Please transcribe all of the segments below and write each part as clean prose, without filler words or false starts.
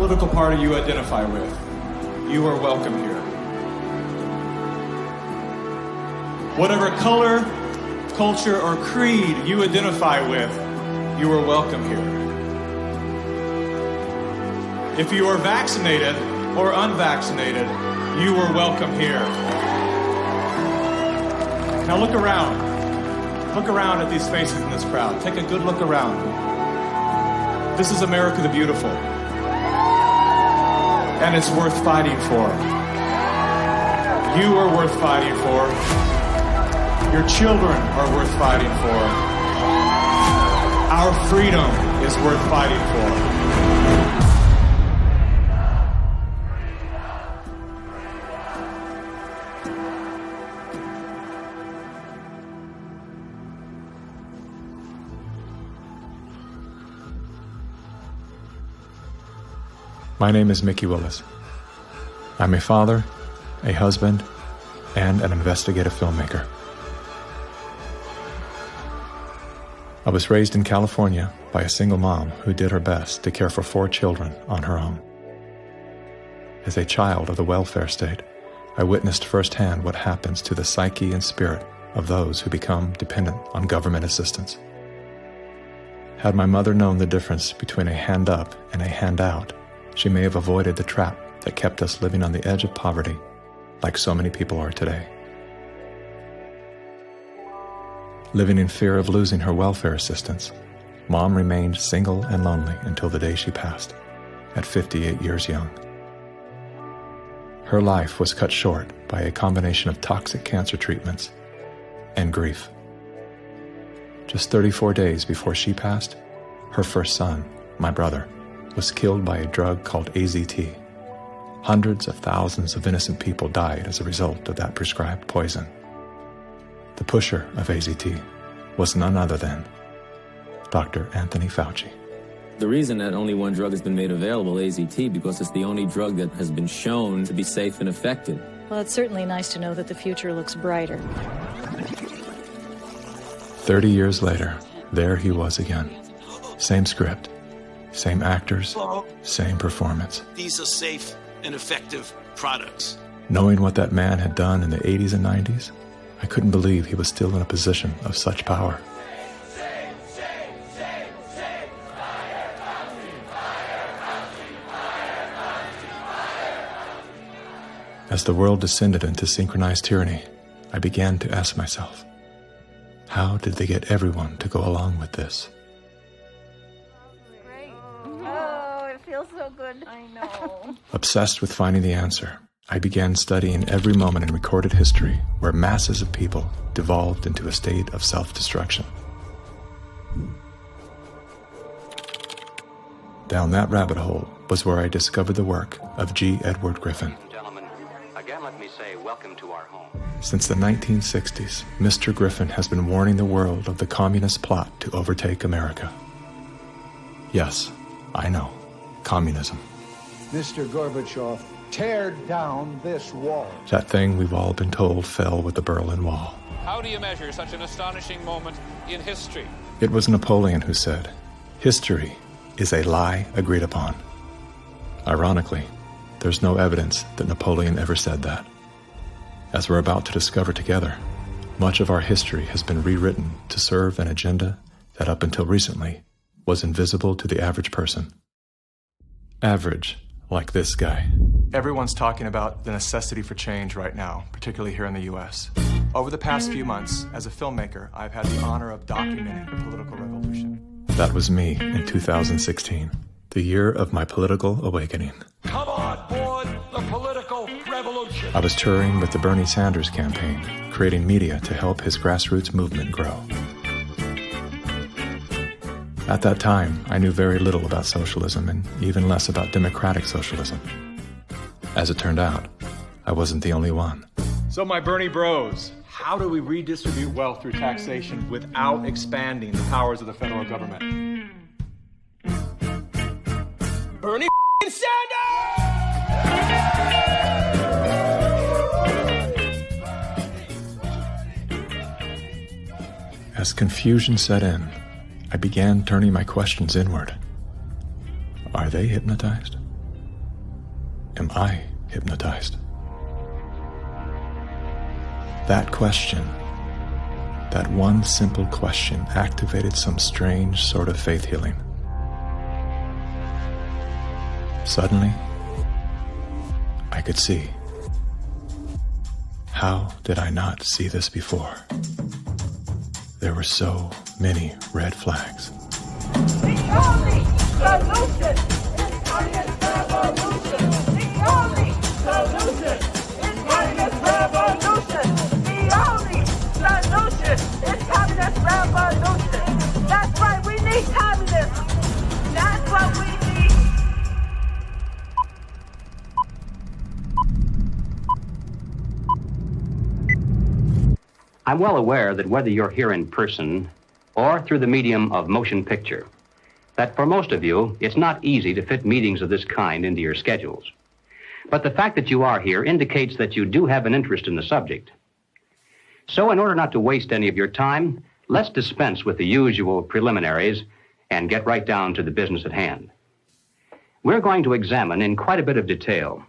political party you identify with, you are welcome here. Whatever color, culture, or creed you identify with, you are welcome here. If you are vaccinated or unvaccinated, you are welcome here. Now look around. Look around at these faces in this crowd. Take a good look around. This is America the Beautiful. And it's worth fighting for. You are worth fighting for. Your children are worth fighting for. Our freedom is worth fighting for. My name is Mickey Willis. I'm a father, a husband, and an investigative filmmaker. I was raised in California by a single mom who did her best to care for 4 children on her own. As a child of the welfare state, I witnessed firsthand what happens to the psyche and spirit of those who become dependent on government assistance. Had my mother known the difference between a hand up and a handout, she may have avoided the trap that kept us living on the edge of poverty, like so many people are today. Living in fear of losing her welfare assistance, Mom remained single and lonely until the day she passed, at 58 years young. Her life was cut short by a combination of toxic cancer treatments and grief. Just 34 days before she passed, her first son, my brother, was killed by a drug called AZT. Hundreds of thousands of innocent people died as a result of that prescribed poison. The pusher of AZT was none other than Dr. Anthony Fauci. The reason that only one drug has been made available, AZT, because it's the only drug that has been shown to be safe and effective. Well, it's certainly nice to know that the future looks brighter. 30 years later, there he was again. Same script, same actors, same performance. These are safe and effective products. Knowing what that man had done in the 80s and 90s, I couldn't believe he was still in a position of such power. As the world descended into synchronized tyranny, I began to ask myself, how did they get everyone to go along with this? Feels so good. I know. Obsessed with finding the answer, I began studying every moment in recorded history where masses of people devolved into a state of self-destruction. Down that rabbit hole was where I discovered the work of G. Edward Griffin. Gentlemen, again let me say welcome to our home. Since the 1960s, Mr. Griffin has been warning the world of the communist plot to overtake America. Yes, I know. Communism. Mr. Gorbachev, tear down this wall. That thing we've all been told fell with the Berlin Wall. How do you measure such an astonishing moment in history? It was Napoleon who said, "History is a lie agreed upon." Ironically, there's no evidence that Napoleon ever said that. As we're about to discover together, much of our history has been rewritten to serve an agenda that up until recently was invisible to the average person. Average, like this guy. Everyone's talking about the necessity for change right now, particularly here in the U.S. Over the past few months, as a filmmaker, I've had the honor of documenting the political revolution. That was me in 2016, the year of my political awakening. Come on board the political revolution. I was touring with the Bernie Sanders campaign, creating media to help his grassroots movement grow. At that time, I knew very little about socialism and even less about democratic socialism. As it turned out, I wasn't the only one. So my Bernie bros, how do we redistribute wealth through taxation without expanding the powers of the federal government? Bernie Sanders! As confusion set in, I began turning my questions inward. Are they hypnotized? am I hypnotized? That question, that one simple question, activated some strange sort of faith healing. Suddenly, I could see. How did I not see this before? There were so many red flags. The only solution is communist revolution. The only solution is communist revolution. The only solution is communist revolution. That's right, we need communism. That's what we need. I'm well aware that whether you're here in person or through the medium of motion picture, that for most of you, it's not easy to fit meetings of this kind into your schedules. But the fact that you are here indicates that you do have an interest in the subject. So in order not to waste any of your time, let's dispense with the usual preliminaries and get right down to the business at hand. We're going to examine in quite a bit of detail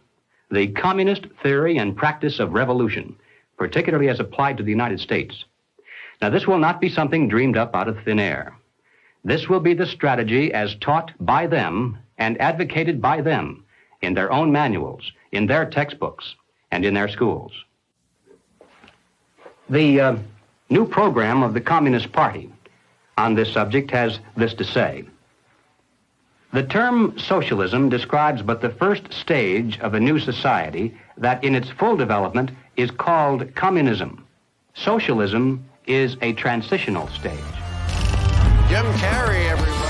the communist theory and practice of revolution, particularly as applied to the United States. Now, this will not be something dreamed up out of thin air. This will be the strategy as taught by them and advocated by them in their own manuals, in their textbooks, and in their schools. The new program of the Communist Party on this subject has this to say. The term socialism describes but the first stage of a new society that in its full development is called communism. Socialism is a transitional stage. Jim Carrey, everybody.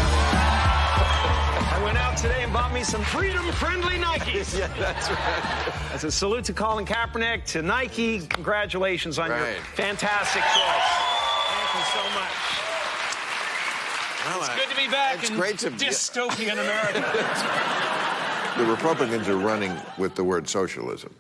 I went out today and bought me some freedom-friendly Nikes. Yeah, that's right. As a salute to Colin Kaepernick, to Nike, congratulations on your fantastic choice. Thank you so much. Well, it's good to be back in dystopian America. The Republicans are running with the word socialism.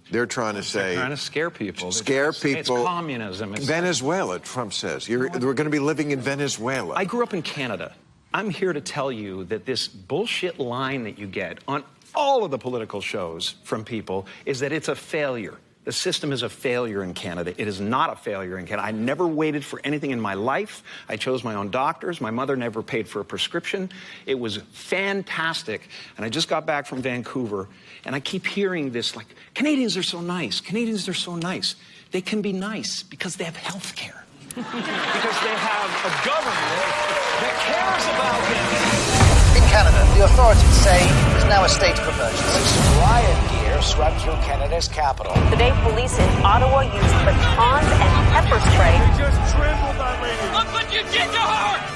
They're trying to say... They're trying to scare people. Scare people. It's communism. It's Venezuela, Trump says. We're going to be living in Venezuela. I grew up in Canada. I'm here to tell you that this bullshit line that you get on all of the political shows from people is that it's a failure. The system is a failure in Canada. It is not a failure in Canada. I never waited for anything in my life. I chose my own doctors. My mother never paid for a prescription. It was fantastic. And I just got back from Vancouver, and I keep hearing this, like, Canadians are so nice. Canadians are so nice. They can be nice because they have health care. Because they have a government that cares about them. In Canada, the authorities say there's now a state of emergency. Riot gear swept through Canada's capital. Today, police in Ottawa used batons and pepper spray. They just trampled that lady. Look what you did to her!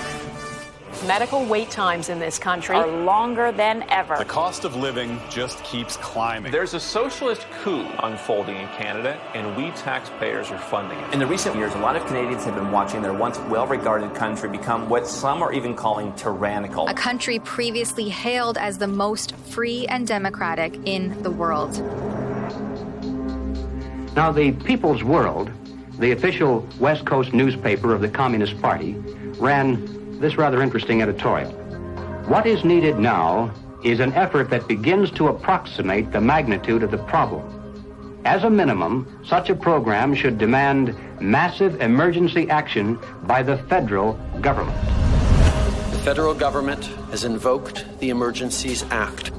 Medical wait times in this country are longer than ever. The cost of living just keeps climbing. There's a socialist coup unfolding in Canada, and we taxpayers are funding it. In the recent years, a lot of Canadians have been watching their once well-regarded country become what some are even calling tyrannical. A country previously hailed as the most free and democratic in the world. Now, the People's World, the official West Coast newspaper of the Communist Party, ran this rather interesting editorial. What is needed now is an effort that begins to approximate the magnitude of the problem. As a minimum, such a program should demand massive emergency action by the federal government. The federal government has invoked the Emergencies Act.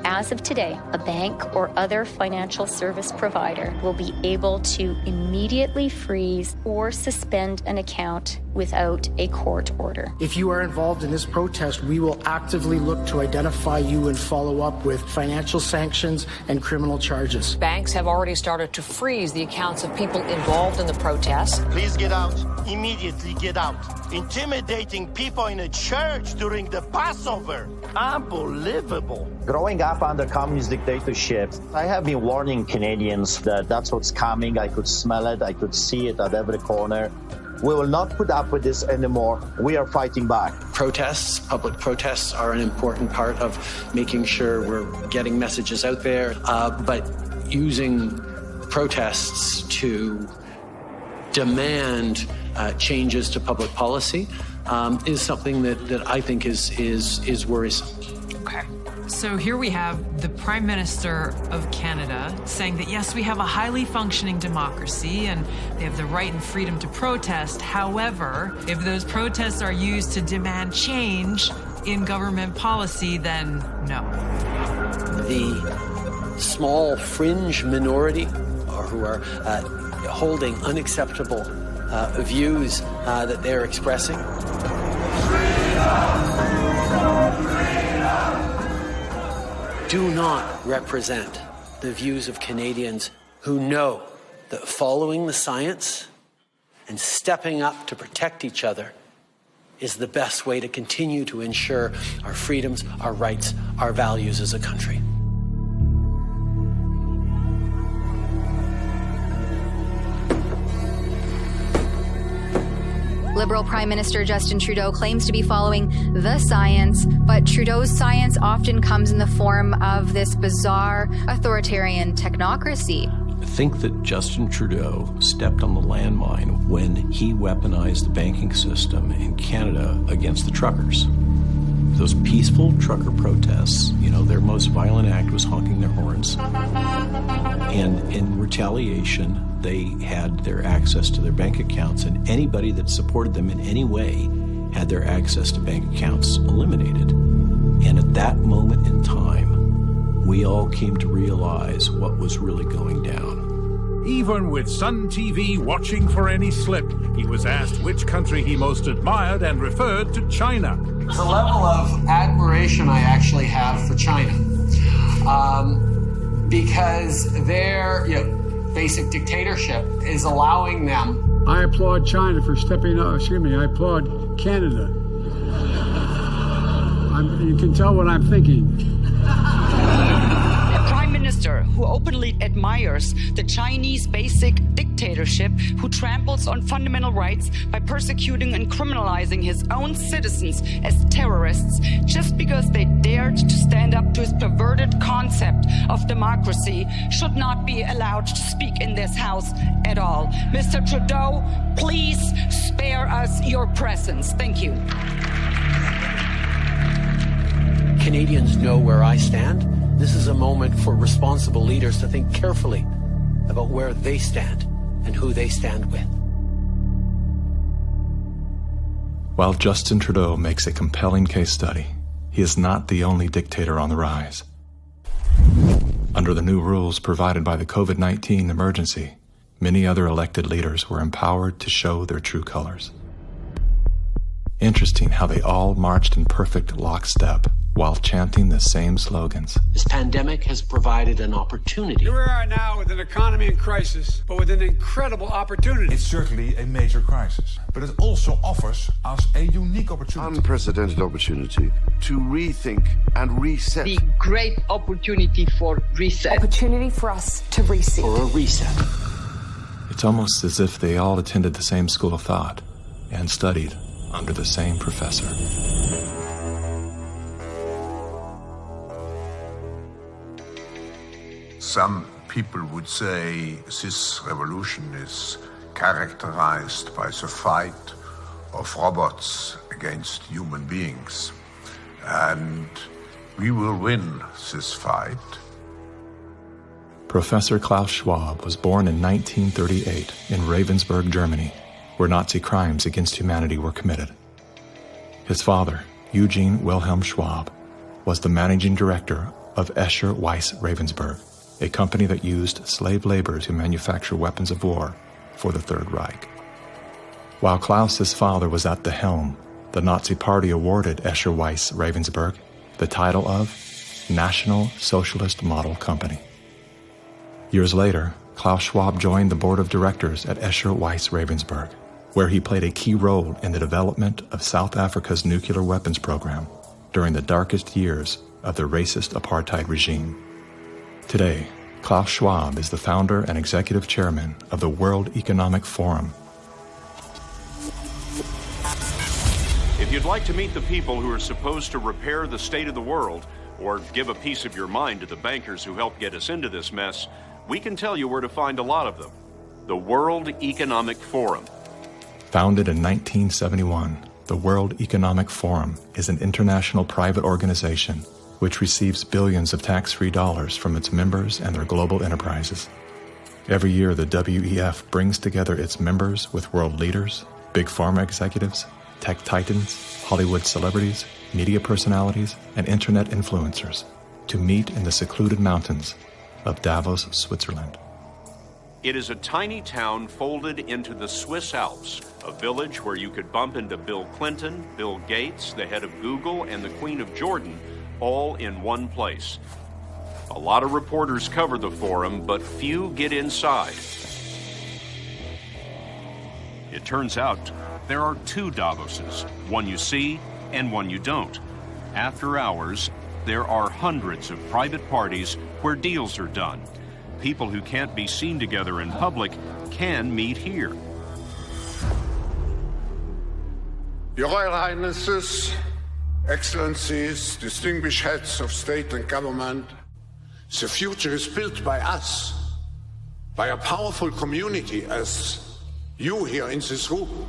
As of today, a bank or other financial service provider will be able to immediately freeze or suspend an account without a court order. If you are involved in this protest, we will actively look to identify you and follow up with financial sanctions and criminal charges. Banks have already started to freeze the accounts of people involved in the protests. Please get out. Immediately get out. Intimidating people in a church during the Passover. Unbelievable. Growing up under communist dictatorship, I have been warning Canadians that that's what's coming. I could smell it. I could see it at every corner. We will not put up with this anymore. We are fighting back. Protests, public protests, are an important part of making sure we're getting messages out there. But using protests to demand changes to public policy is something that I think is worrisome. Okay. So here we have the Prime Minister of Canada saying that, yes, we have a highly functioning democracy and they have the right and freedom to protest. However, if those protests are used to demand change in government policy, then no. The small fringe minority who are holding unacceptable views that they're expressing do not represent the views of Canadians who know that following the science and stepping up to protect each other is the best way to continue to ensure our freedoms, our rights, our values as a country. Liberal Prime Minister Justin Trudeau claims to be following the science, but Trudeau's science often comes in the form of this bizarre authoritarian technocracy. I think that Justin Trudeau stepped on the landmine when he weaponized the banking system in Canada against the truckers. Those peaceful trucker protests, their most violent act was honking their horns. And in retaliation, they had their access to their bank accounts, and anybody that supported them in any way had their access to bank accounts eliminated. And at that moment in time, we all came to realize what was really going down. Even with Sun TV watching for any slip, he was asked which country he most admired and referred to China. The level of admiration I actually have for China, because their basic dictatorship is allowing them. I applaud China for stepping up. I applaud Canada. You can tell what I'm thinking. A prime minister who openly admires the Chinese basic dictatorship, who tramples on fundamental rights by persecuting and criminalizing his own citizens as terrorists just because they dared to stand up to his perverted concept of democracy, should not be allowed to speak in this house at all. Mr. Trudeau, please spare us your presence. Thank you. Canadians know where I stand. This is a moment for responsible leaders to think carefully about where they stand and who they stand with. While Justin Trudeau makes a compelling case study, he is not the only dictator on the rise. Under the new rules provided by the COVID-19 emergency, many other elected leaders were empowered to show their true colors. Interesting how they all marched in perfect lockstep while chanting the same slogans. This pandemic has provided an opportunity. Here we are now with an economy in crisis, but with an incredible opportunity. It's certainly a major crisis, but it also offers us a unique opportunity. Unprecedented opportunity to rethink and reset. The great opportunity for reset. Opportunity for us to reset. For a reset. It's almost as if they all attended the same school of thought and studied under the same professor. Some people would say this revolution is characterized by the fight of robots against human beings. And we will win this fight. Professor Klaus Schwab was born in 1938 in Ravensburg, Germany, where Nazi crimes against humanity were committed. His father, Eugene Wilhelm Schwab, was the managing director of Escher Weiss Ravensburg, a company that used slave labor to manufacture weapons of war for the Third Reich. While Klaus's father was at the helm, the Nazi Party awarded Escher Weiss Ravensburg the title of National Socialist Model Company. Years later, Klaus Schwab joined the board of directors at Escher Weiss Ravensburg, where he played a key role in the development of South Africa's nuclear weapons program during the darkest years of the racist apartheid regime. Today, Klaus Schwab is the founder and executive chairman of the World Economic Forum. If you'd like to meet the people who are supposed to repair the state of the world, or give a piece of your mind to the bankers who helped get us into this mess, we can tell you where to find a lot of them. The World Economic Forum. Founded in 1971, the World Economic Forum is an international private organization which receives billions of tax-free dollars from its members and their global enterprises. Every year, the WEF brings together its members with world leaders, big pharma executives, tech titans, Hollywood celebrities, media personalities, and internet influencers to meet in the secluded mountains of Davos, Switzerland. It is a tiny town folded into the Swiss Alps, a village where you could bump into Bill Clinton, Bill Gates, the head of Google, and the Queen of Jordan, all in one place. A lot of reporters cover the forum, but few get inside. It turns out there are two Davoses, one you see and one you don't. After hours, there are hundreds of private parties where deals are done. People who can't be seen together in public can meet here. Your Royal Highnesses, Excellencies, distinguished heads of state and government, the future is built by us, by a powerful community as you here in this room.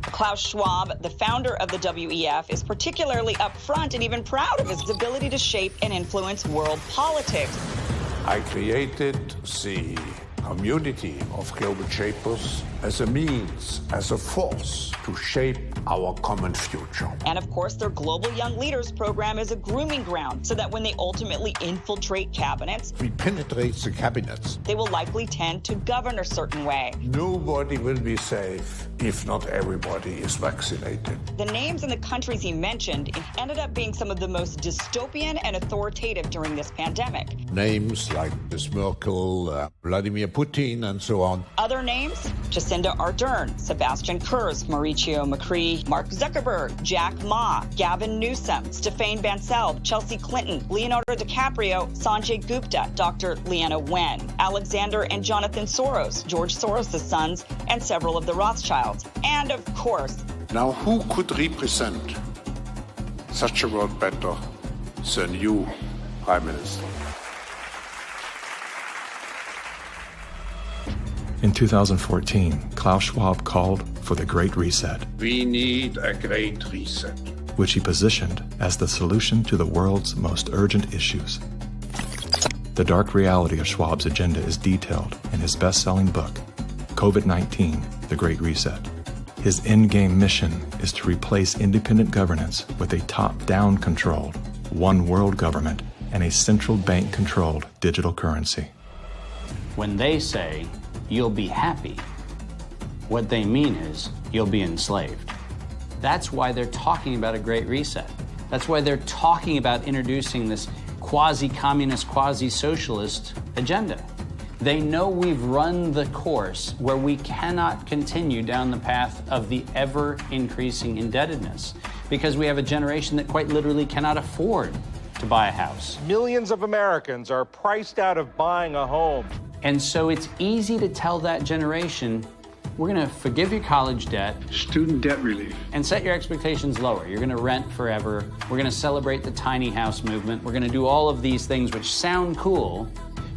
Klaus Schwab, the founder of the WEF, is particularly upfront and even proud of his ability to shape and influence world politics. I created the community of global shapers as a means, as a force to shape our common future. And of course, their Global Young Leaders program is a grooming ground so that when they ultimately infiltrate cabinets, We penetrate the cabinets. they will likely tend to govern a certain way. Nobody will be safe if not everybody is vaccinated. The names and the countries he mentioned ended up being some of the most dystopian and authoritative during this pandemic. Names like Ms. Merkel, Vladimir Putin, and so on. Other names, Jacinda Ardern, Sebastian Kurz, Mauricio Macri, Mark Zuckerberg, Jack Ma, Gavin Newsom, Stéphane Bancel, Chelsea Clinton, Leonardo DiCaprio, Sanjay Gupta, Dr. Leana Wen, Alexander and Jonathan Soros, George Soros' sons, and several of the Rothschilds. And of course, Now, who could represent such a world better than you, Prime Minister? In 2014, Klaus Schwab called for the Great Reset, We need a great reset. which he positioned as the solution to the world's most urgent issues. The dark reality of Schwab's agenda is detailed in his best-selling book, COVID-19, The Great Reset. His endgame mission is to replace independent governance with a top-down controlled, one world government and a central bank-controlled digital currency. When they say, you'll be happy, what they mean is, you'll be enslaved. That's why they're talking about a great reset. That's why they're talking about introducing this quasi-communist, quasi-socialist agenda. They know we've run the course where we cannot continue down the path of the ever-increasing indebtedness because we have a generation that quite literally cannot afford to buy a house. Millions of Americans are priced out of buying a home. And so it's easy to tell that generation, we're going to forgive your college debt, student debt relief, and set your expectations lower. You're going to rent forever. We're going to celebrate the tiny house movement. We're going to do all of these things which sound cool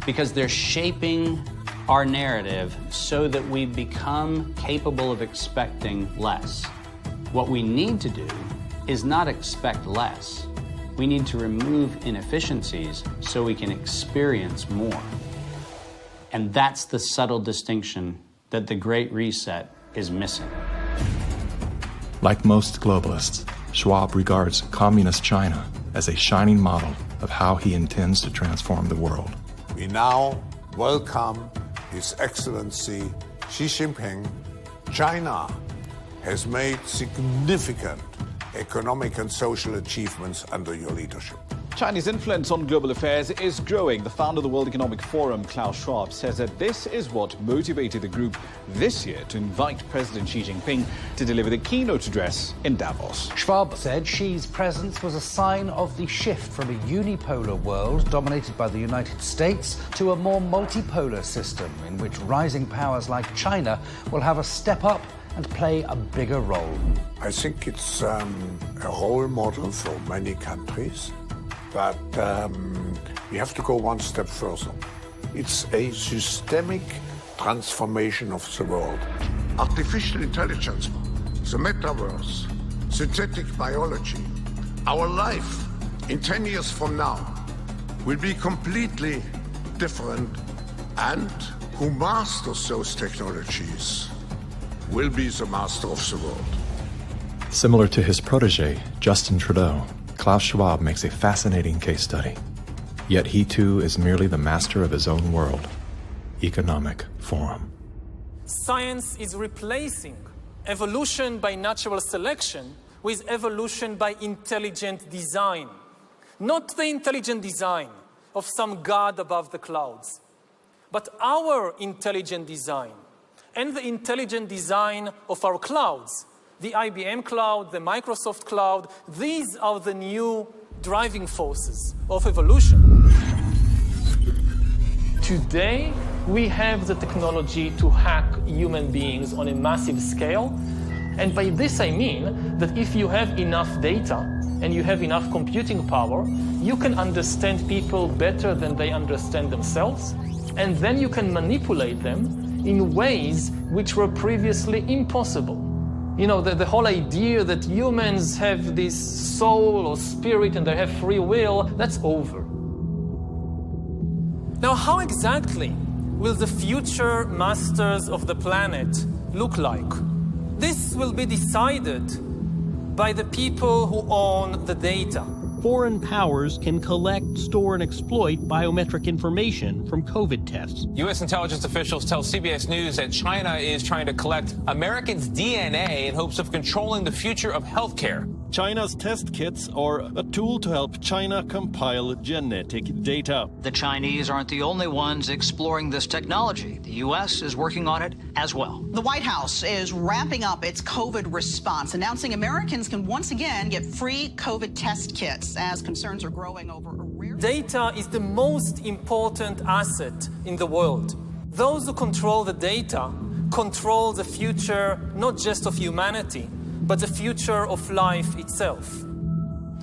because they're shaping our narrative so that we become capable of expecting less. What we need to do is not expect less. We need to remove inefficiencies so we can experience more. And that's the subtle distinction that the Great Reset is missing. Like most globalists, Schwab regards communist China as a shining model of how he intends to transform the world. We now welcome His Excellency Xi Jinping. China has made significant economic and social achievements under your leadership. Chinese influence on global affairs is growing. The founder of the World Economic Forum, Klaus Schwab, says that this is what motivated the group this year to invite President Xi Jinping to deliver the keynote address in Davos. Schwab said Xi's presence was a sign of the shift from a unipolar world dominated by the United States to a more multipolar system in which rising powers like China will have a step up and play a bigger role. I think it's a role model for many countries, but we have to go one step further. It's a systemic transformation of the world. Artificial intelligence, the metaverse, synthetic biology, our life in 10 years from now will be completely different, and who masters those technologies will be the master of the world. Similar to his protege, Justin Trudeau, Klaus Schwab makes a fascinating case study. Yet he too is merely the master of his own world. Economic Forum. Science is replacing evolution by natural selection with evolution by intelligent design. Not the intelligent design of some god above the clouds, but our intelligent design and the intelligent design of our clouds. The IBM cloud, the Microsoft cloud, these are the new driving forces of evolution. Today, we have the technology to hack human beings on a massive scale. And by this I mean that if you have enough data and you have enough computing power, you can understand people better than they understand themselves. And then you can manipulate them in ways which were previously impossible. You know, the whole idea that humans have this soul or spirit and they have free will, that's over. Now, how exactly will the future masters of the planet look like? This will be decided by the people who own the data. Foreign powers can collect, store, and exploit biometric information from COVID tests. U.S. intelligence officials tell CBS News that China is trying to collect Americans' DNA in hopes of controlling the future of healthcare. China's test kits are a tool to help China compile genetic data. The Chinese aren't the only ones exploring this technology. The U.S. is working on it as well. The White House is ramping up its COVID response, announcing Americans can once again get free COVID test kits as concerns are growing over a rare... Data is the most important asset in the world. Those who control the data control the future, not just of humanity, but the future of life itself.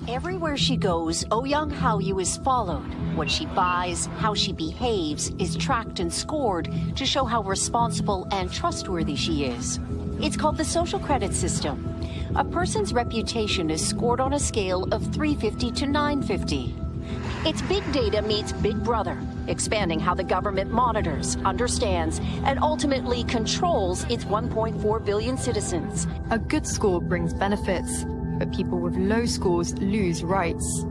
Everywhere she goes, Ouyang Haoyu is followed. What she buys, how she behaves, is tracked and scored to show how responsible and trustworthy she is. It's called the social credit system. A person's reputation is scored on a scale of 350 to 950. It's big data meets Big Brother, expanding how the government monitors, understands, and ultimately controls its 1.4 billion citizens. A good score brings benefits, but people with low scores lose rights.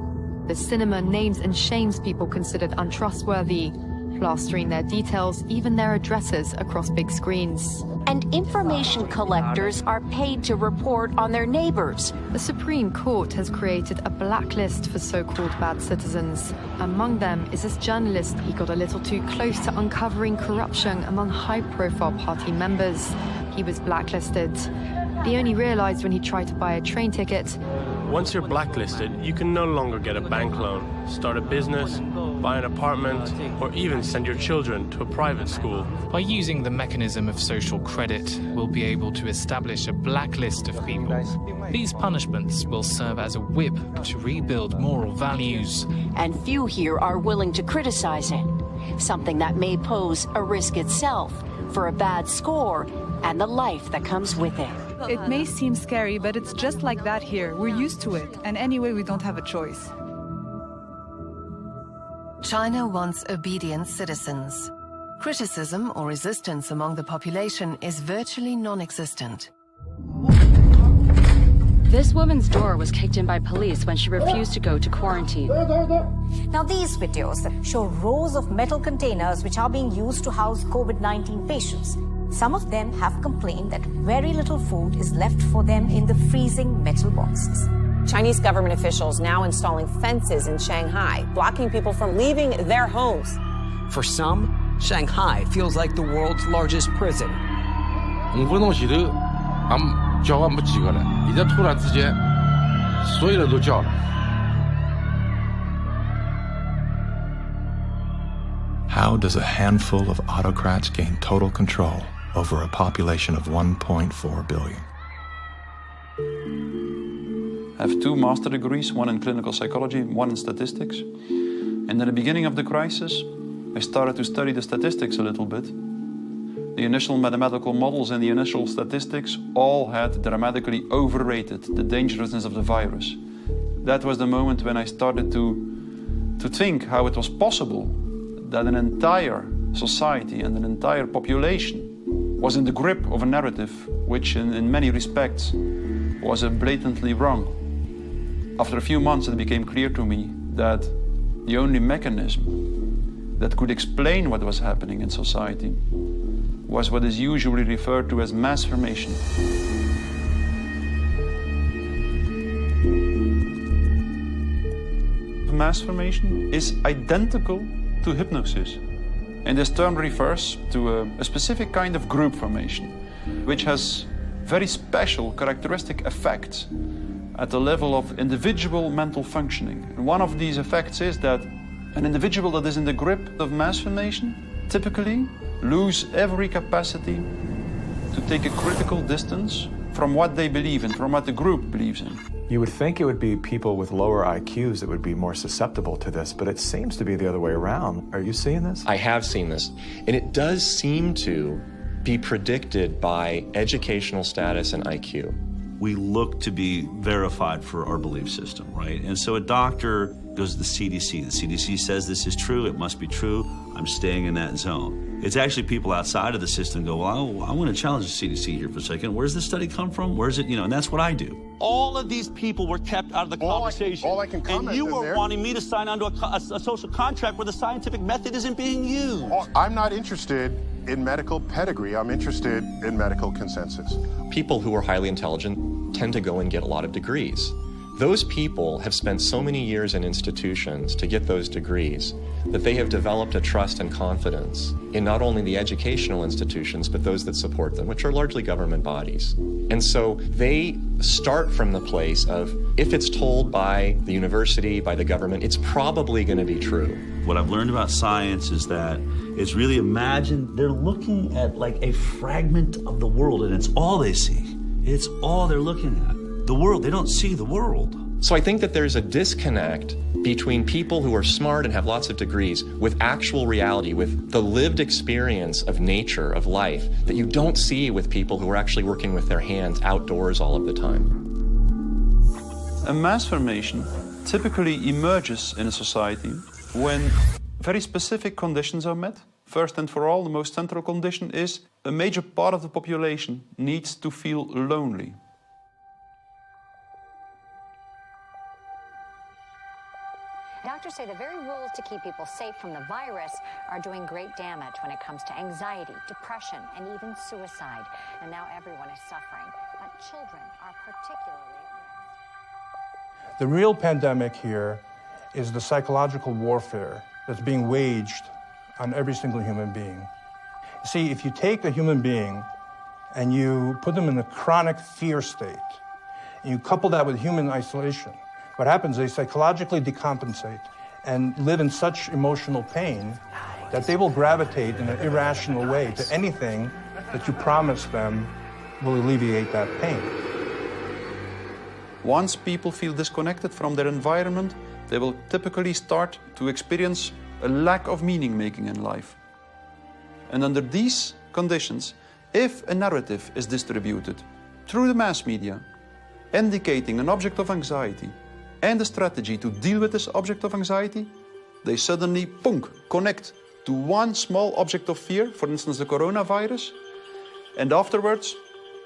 The cinema names and shames people considered untrustworthy, plastering their details, even their addresses, across big screens. And information collectors are paid to report on their neighbors. The Supreme Court has created a blacklist for so-called bad citizens. Among them is this journalist. He got a little too close to uncovering corruption among high-profile party members. He was blacklisted. He only realized when he tried to buy a train ticket. Once you're blacklisted, you can no longer get a bank loan, start a business, buy an apartment, or even send your children to a private school. By using the mechanism of social credit, we'll be able to establish a blacklist of people. These punishments will serve as a whip to rebuild moral values. And few here are willing to criticize it, something that may pose a risk itself for a bad score and the life that comes with it. It may seem scary, but it's just like that here. We're used to it, and anyway, we don't have a choice. China wants obedient citizens. Criticism or resistance among the population is virtually non-existent. This woman's door was kicked in by police when she refused to go to quarantine. Now these videos show rows of metal containers which are being used to house COVID-19 patients. Some of them have complained that very little food is left for them in the freezing metal boxes. Chinese government officials now installing fences in Shanghai, blocking people from leaving their homes. For some, Shanghai feels like the world's largest prison. 5分钟前头，俺们叫俺没几个了，现在突然之间，所有人都叫了。 How does a handful of autocrats gain total control over a population of 1.4 billion? I have 2 master degrees, one in clinical psychology, one in statistics. And at the beginning of the crisis, I started to study the statistics a little bit. The initial mathematical models and the initial statistics all had dramatically overrated the dangerousness of the virus. that was the moment when I started to think how it was possible that an entire society and an entire population was in the grip of a narrative which in many respects was blatantly wrong. After a few months it became clear to me that the only mechanism that could explain what was happening in society was what is usually referred to as mass formation. Mass formation is identical to hypnosis. And this term refers to a specific kind of group formation, which has very special characteristic effects at the level of individual mental functioning. And one of these effects is that an individual that is in the grip of mass formation typically lose every capacity to take a critical distance from what they believe in, from what the group believes in. You would think it would be people with lower IQs that would be more susceptible to this, but it seems to be the other way around. Are you seeing this? I have seen this, and it does seem to be predicted by educational status and IQ. We look to be verified for our belief system, right? And so a doctor goes to the CDC. The CDC says this is true, it must be true, I'm staying in that zone. It's actually people outside of the system go, well, I want to challenge the CDC here for a second. Where's this study come from? Where's it, and that's what I do. All of these people were kept out of the conversation. All I can comment and you were there, wanting me to sign onto a social contract where the scientific method isn't being used. I'm not interested in medical pedigree. I'm interested in medical consensus. People who are highly intelligent tend to go and get a lot of degrees. Those people have spent so many years in institutions to get those degrees that they have developed a trust and confidence in not only the educational institutions, but those that support them, which are largely government bodies. And so they start from the place of, if it's told by the university, by the government, it's probably going to be true. What I've learned about science is that it's really imagine they're looking at like a fragment of the world, and it's all they see. It's all they're looking at. The world, they don't see the world. So I think that there's a disconnect between people who are smart and have lots of degrees with actual reality, with the lived experience of nature, of life, that you don't see with people who are actually working with their hands outdoors all of the time. A mass formation typically emerges in a society when very specific conditions are met. First and for all, the most central condition is a major part of the population needs to feel lonely. Doctors say the very rules to keep people safe from the virus are doing great damage when it comes to anxiety, depression, and even suicide. And now everyone is suffering, but children are particularly at risk. The real pandemic here is the psychological warfare that's being waged on every single human being. See, if you take a human being and you put them in a chronic fear state, and you couple that with human isolation, what happens is they psychologically decompensate and live in such emotional pain that they will gravitate in an irrational way to anything that you promise them will alleviate that pain. Once people feel disconnected from their environment, they will typically start to experience a lack of meaning-making in life. And under these conditions, if a narrative is distributed through the mass media, indicating an object of anxiety, and a strategy to deal with this object of anxiety, they suddenly, connect to one small object of fear, for instance the coronavirus, and afterwards,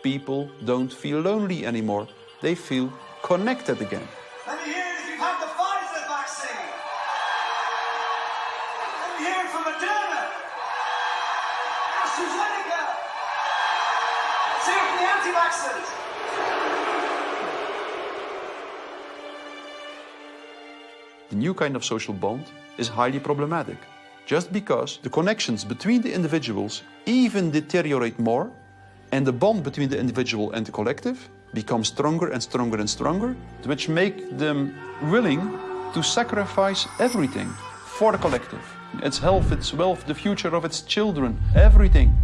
people don't feel lonely anymore. They feel connected again. Let me hear it if you've had the Pfizer vaccine. Let me hear it from Moderna. AstraZeneca. Let's hear it from the anti-vaxxers. The new kind of social bond is highly problematic, just because the connections between the individuals even deteriorate more, and the bond between the individual and the collective becomes stronger and stronger and stronger, which make them willing to sacrifice everything for the collective. Its health, its wealth, the future of its children, everything.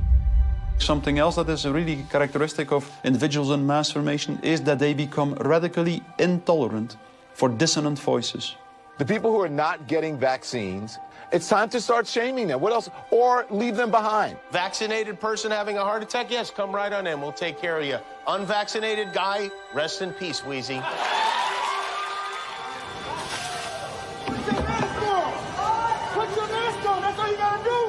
Something else that is really characteristic of individuals in mass formation is that they become radically intolerant for dissonant voices. The people who are not getting vaccines, it's time to start shaming them. What else? Or leave them behind. Vaccinated person having a heart attack? Yes, come right on in. We'll take care of you. Unvaccinated guy, rest in peace, Wheezy.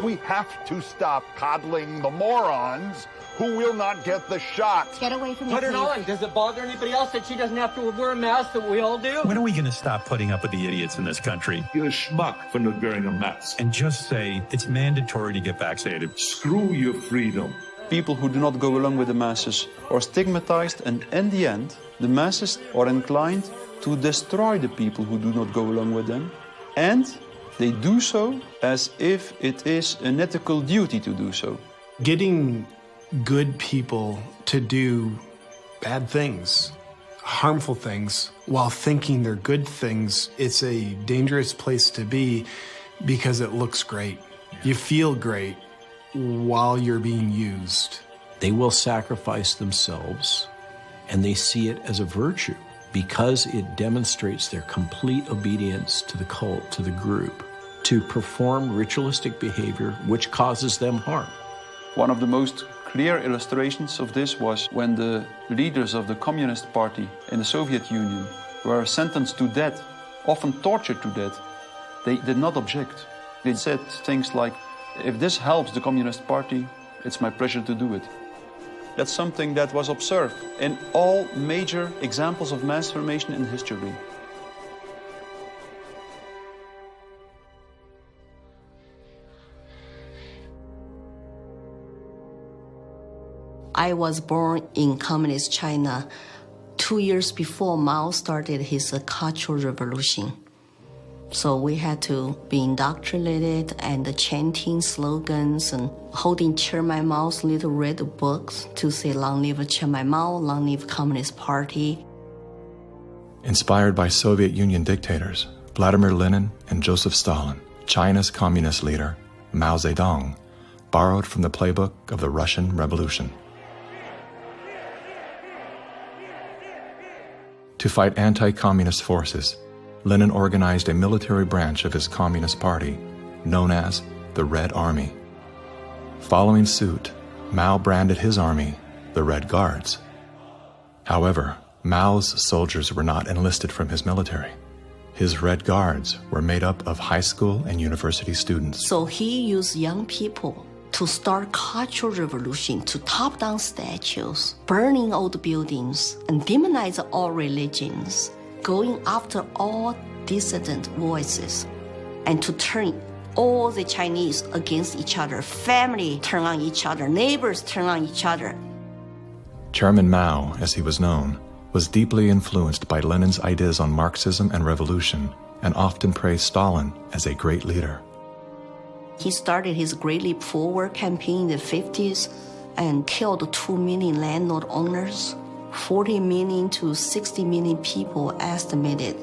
We have to stop coddling the morons who will not get the shot. Get away from me, Put it please. on. Does it bother anybody else that she doesn't have to wear a mask that we all do? When are we going to stop putting up with the idiots in this country? You're a schmuck for not wearing a mask. And just say it's mandatory to get vaccinated. Screw your freedom. People who do not go along with the masses are stigmatized, and in the end, the masses are inclined to destroy the people who do not go along with them. And they do so as if it is an ethical duty to do so. Getting good people to do bad things, harmful things, while thinking they're good things, it's a dangerous place to be because it looks great. You feel great while you're being used. They will sacrifice themselves, and they see it as a virtue because it demonstrates their complete obedience to the cult, to the group, to perform ritualistic behavior which causes them harm. One of the most clear illustrations of this was when the leaders of the Communist Party in the Soviet Union were sentenced to death, often tortured to death. They did not object. They said things like, if this helps the Communist Party, it's my pleasure to do it. That's something that was observed in all major examples of mass formation in history. I was born in Communist China 2 years before Mao started his Cultural Revolution. So we had to be indoctrinated and chanting slogans and holding Chairman Mao's little red books to say, long live Chairman Mao, long live Communist Party. Inspired by Soviet Union dictators Vladimir Lenin and Joseph Stalin, China's communist leader, Mao Zedong, borrowed from the playbook of the Russian Revolution. To fight anti-communist forces, Lenin organized a military branch of his Communist Party, known as the Red Army. Following suit, Mao branded his army the Red Guards. However, Mao's soldiers were not enlisted from his military. His Red Guards were made up of high school and university students. So he used young people to start cultural revolution, to top down statues, burning old buildings, and demonize all religions, going after all dissident voices, and to turn all the Chinese against each other, family turn on each other, neighbors turn on each other. Chairman Mao, as he was known, was deeply influenced by Lenin's ideas on Marxism and revolution, and often praised Stalin as a great leader. He started his Great Leap Forward campaign in the 50s and killed 2 million landlord owners. 40 million to 60 million people estimated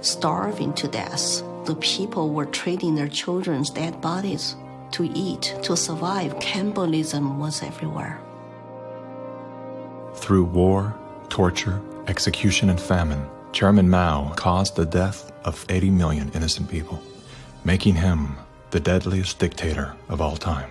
starving to death. The people were trading their children's dead bodies to eat, to survive. Cannibalism was everywhere. Through war, torture, execution, and famine, Chairman Mao caused the death of 80 million innocent people, making him the deadliest dictator of all time.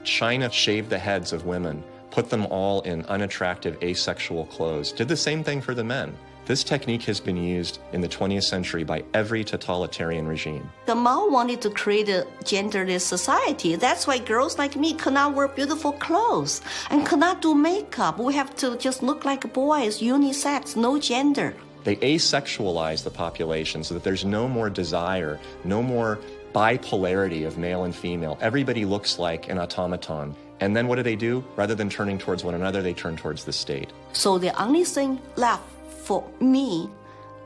China shaved the heads of women, put them all in unattractive asexual clothes, did the same thing for the men. This technique has been used in the 20th century by every totalitarian regime. The Mao wanted to create a genderless society. That's why girls like me could not wear beautiful clothes and could not do makeup. We have to just look like boys, unisex, no gender. They asexualize the population so that there's no more desire, no more bipolarity of male and female. Everybody looks like an automaton. And then what do? Rather than turning towards one another, they turn towards the state. So the only thing left for me,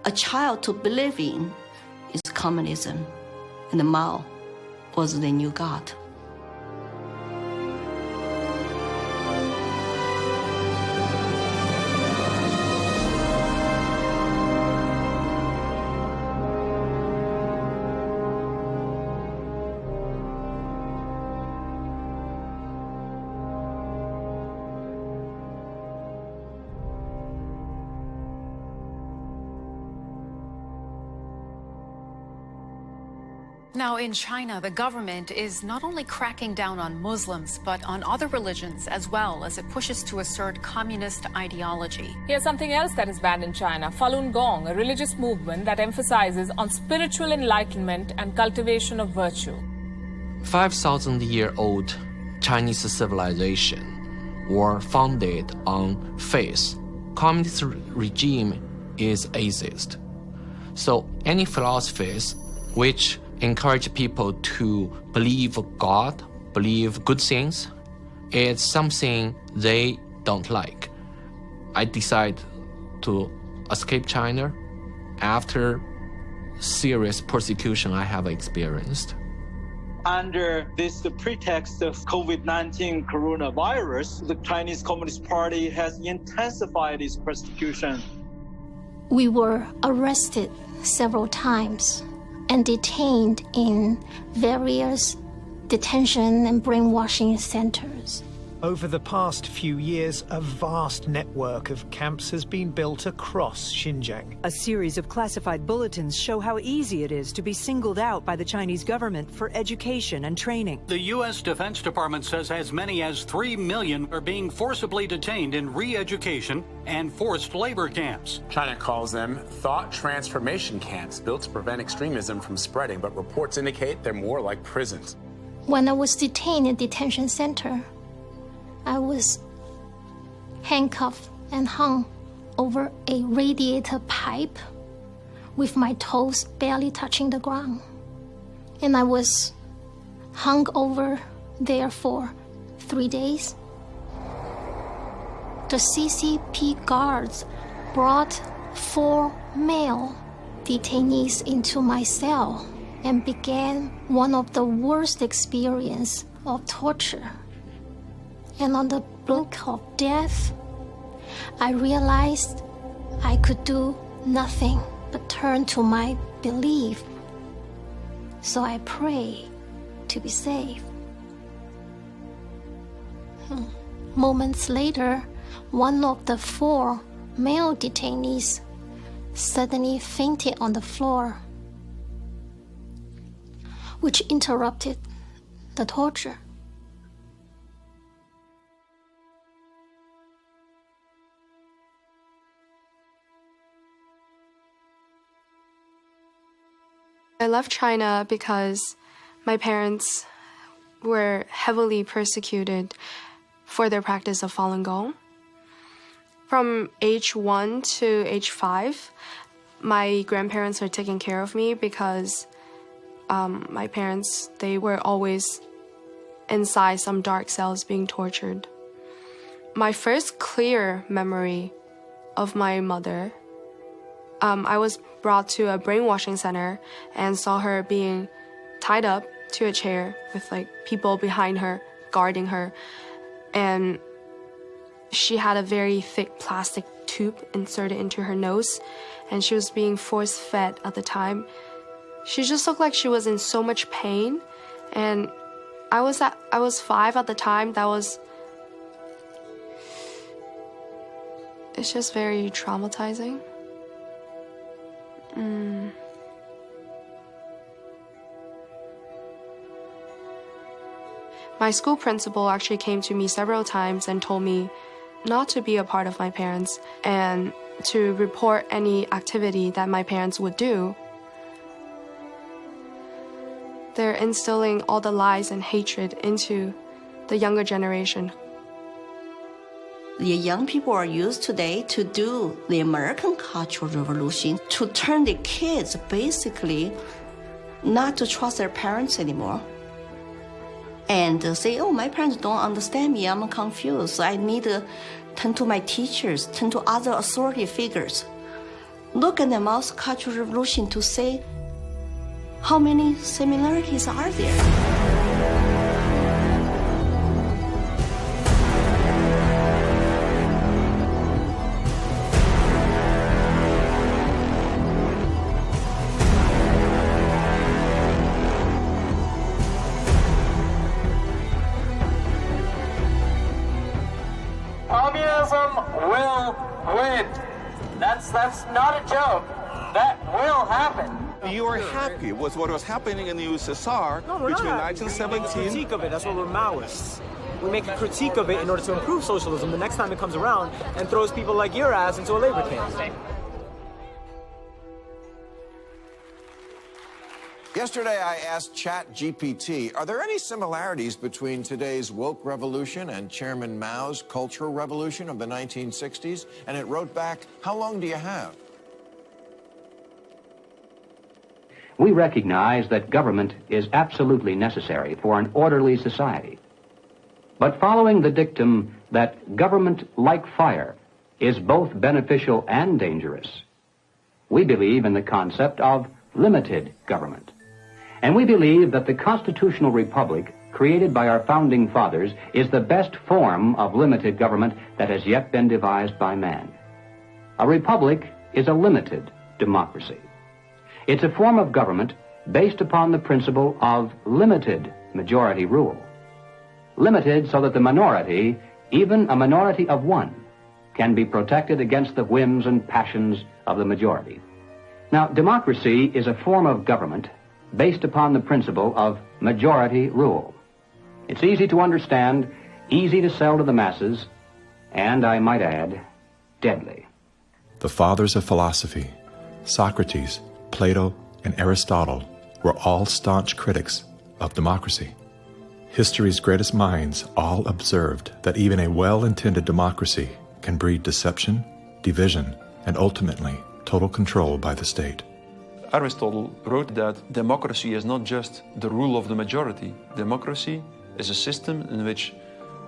a child, to believe in is communism. And Mao was the new God. Now, in China, the government is not only cracking down on Muslims, but on other religions as well, as it pushes to assert communist ideology. Here's something else that is banned in China: Falun Gong, a religious movement that emphasizes on spiritual enlightenment and cultivation of virtue. 5,000-year-old Chinese civilization were founded on faith. Communist regime is atheist. So any philosophies which encourage people to believe God, believe good things, is something they don't like. I decided to escape China after serious persecution I have experienced. Under this pretext of COVID-19 coronavirus, the Chinese Communist Party has intensified its persecution. We were arrested several times and detained in various detention and brainwashing centers. Over the past few years, a vast network of camps has been built across Xinjiang. A series of classified bulletins show how easy it is to be singled out by the Chinese government for education and training. The U.S. Defense Department says as many as 3 million are being forcibly detained in re-education and forced labor camps. China calls them thought transformation camps built to prevent extremism from spreading, but reports indicate they're more like prisons. When I was detained in detention center, I was handcuffed and hung over a radiator pipe with my toes barely touching the ground. And I was hung over there for 3 days. The CCP guards brought 4 male detainees into my cell and began one of the worst experiences of torture. And on the brink of death, I realized I could do nothing but turn to my belief. So I prayed to be saved. Moments later, one of the 4 male detainees suddenly fainted on the floor, which interrupted the torture. I left China because my parents were heavily persecuted for their practice of Falun Gong. From age 1 to age 5, my grandparents were taking care of me because my parents, they were always inside some dark cells being tortured. My first clear memory of my mother, I was brought to a brainwashing center and saw her being tied up to a chair with like people behind her guarding her, and she had a very thick plastic tube inserted into her nose, and she was being force-fed at the time. She just looked like she was in so much pain, and I was 5 at the time. It's just very traumatizing. My school principal actually came to me several times and told me not to be a part of my parents and to report any activity that my parents would do. They're instilling all the lies and hatred into the younger generation. The young people are used today to do the American Cultural Revolution, to turn the kids basically not to trust their parents anymore. And say, oh, my parents don't understand me, I'm confused. I need to turn to my teachers, turn to other authority figures. Look at the Mao's Cultural Revolution to say how many similarities are there. Will win. That's not a joke. That will happen. You are happy with what was happening in the USSR between 1917. We make a critique of it. That's why we're Maoists. We make a critique of it in order to improve socialism the next time it comes around and throws people like your ass into a labor camp. Yesterday, I asked ChatGPT, are there any similarities between today's woke revolution and Chairman Mao's Cultural Revolution of the 1960s? And it wrote back, how long do you have? We recognize that government is absolutely necessary for an orderly society. But following the dictum that government, like fire, is both beneficial and dangerous, we believe in the concept of limited government. And we believe that the constitutional republic created by our founding fathers is the best form of limited government that has yet been devised by man. A republic is a limited democracy. It's a form of government based upon the principle of limited majority rule. Limited so that the minority, even a minority of one, can be protected against the whims and passions of the majority. Now, democracy is a form of government based upon the principle of majority rule. It's easy to understand, easy to sell to the masses, and, I might add, deadly. The fathers of philosophy, Socrates, Plato, and Aristotle, were all staunch critics of democracy. History's greatest minds all observed that even a well-intended democracy can breed deception, division, and ultimately total control by the state. Aristotle wrote that democracy is not just the rule of the majority. Democracy is a system in which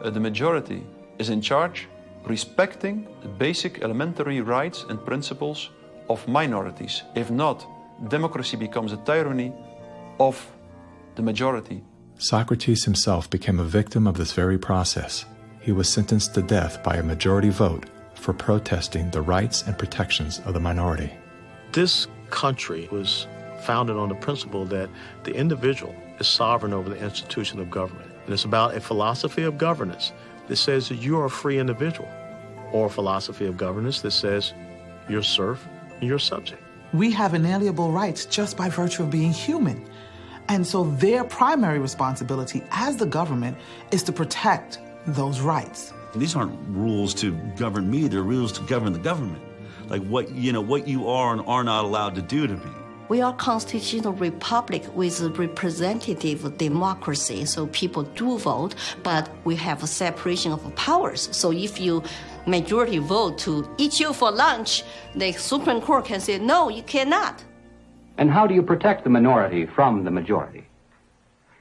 the majority is in charge, respecting the basic elementary rights and principles of minorities. If not, democracy becomes a tyranny of the majority. Socrates himself became a victim of this very process. He was sentenced to death by a majority vote for protesting the rights and protections of the minority. This country was founded on the principle that the individual is sovereign over the institution of government. And it's about a philosophy of governance that says that you are a free individual, or a philosophy of governance that says you're serf and you're subject. We have inalienable rights just by virtue of being human. And so their primary responsibility as the government is to protect those rights. These aren't rules to govern me, they're rules to govern the government. Like what you are and are not allowed to do to me. We are a constitutional republic with a representative democracy, so people do vote, but we have a separation of powers. So if you majority vote to eat you for lunch, the Supreme Court can say, no, you cannot. And how do you protect the minority from the majority?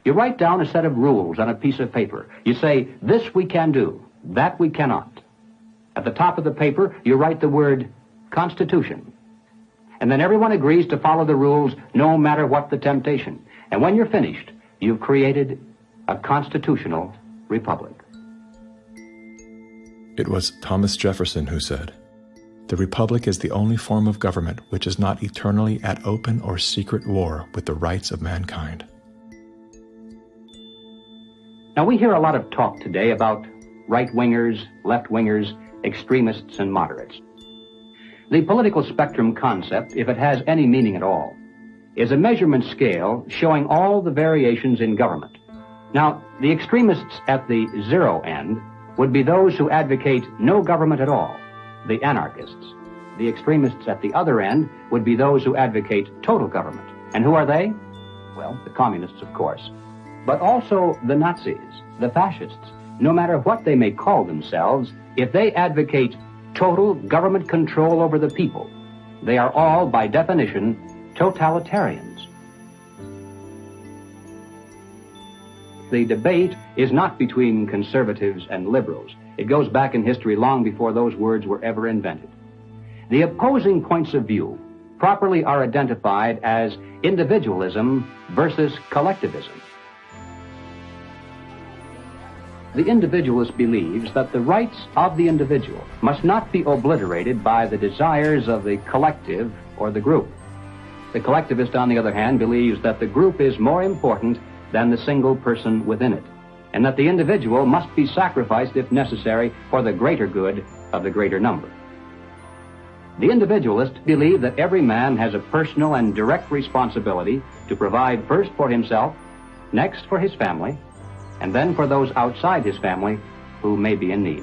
You write down a set of rules on a piece of paper. You say, this we can do, that we cannot. At the top of the paper, you write the word Constitution. And then everyone agrees to follow the rules no matter what the temptation. And when you're finished, you've created a constitutional republic. It was Thomas Jefferson who said, "The republic is the only form of government which is not eternally at open or secret war with the rights of mankind." Now, we hear a lot of talk today about right-wingers, left-wingers, extremists, and moderates. The political spectrum concept, if it has any meaning at all, is a measurement scale showing all the variations in government. Now, the extremists at the zero end would be those who advocate no government at all, the anarchists. The extremists at the other end would be those who advocate total government. And who are they? Well, the communists, of course. But also the Nazis, the fascists. No matter what they may call themselves, if they advocate total government control over the people, they are all, by definition, totalitarians. The debate is not between conservatives and liberals. It goes back in history long before those words were ever invented. The opposing points of view properly are identified as individualism versus collectivism. The individualist believes that the rights of the individual must not be obliterated by the desires of the collective or the group. The collectivist, on the other hand, believes that the group is more important than the single person within it, and that the individual must be sacrificed if necessary for the greater good of the greater number. The individualists believe that every man has a personal and direct responsibility to provide first for himself, next for his family, and then for those outside his family who may be in need.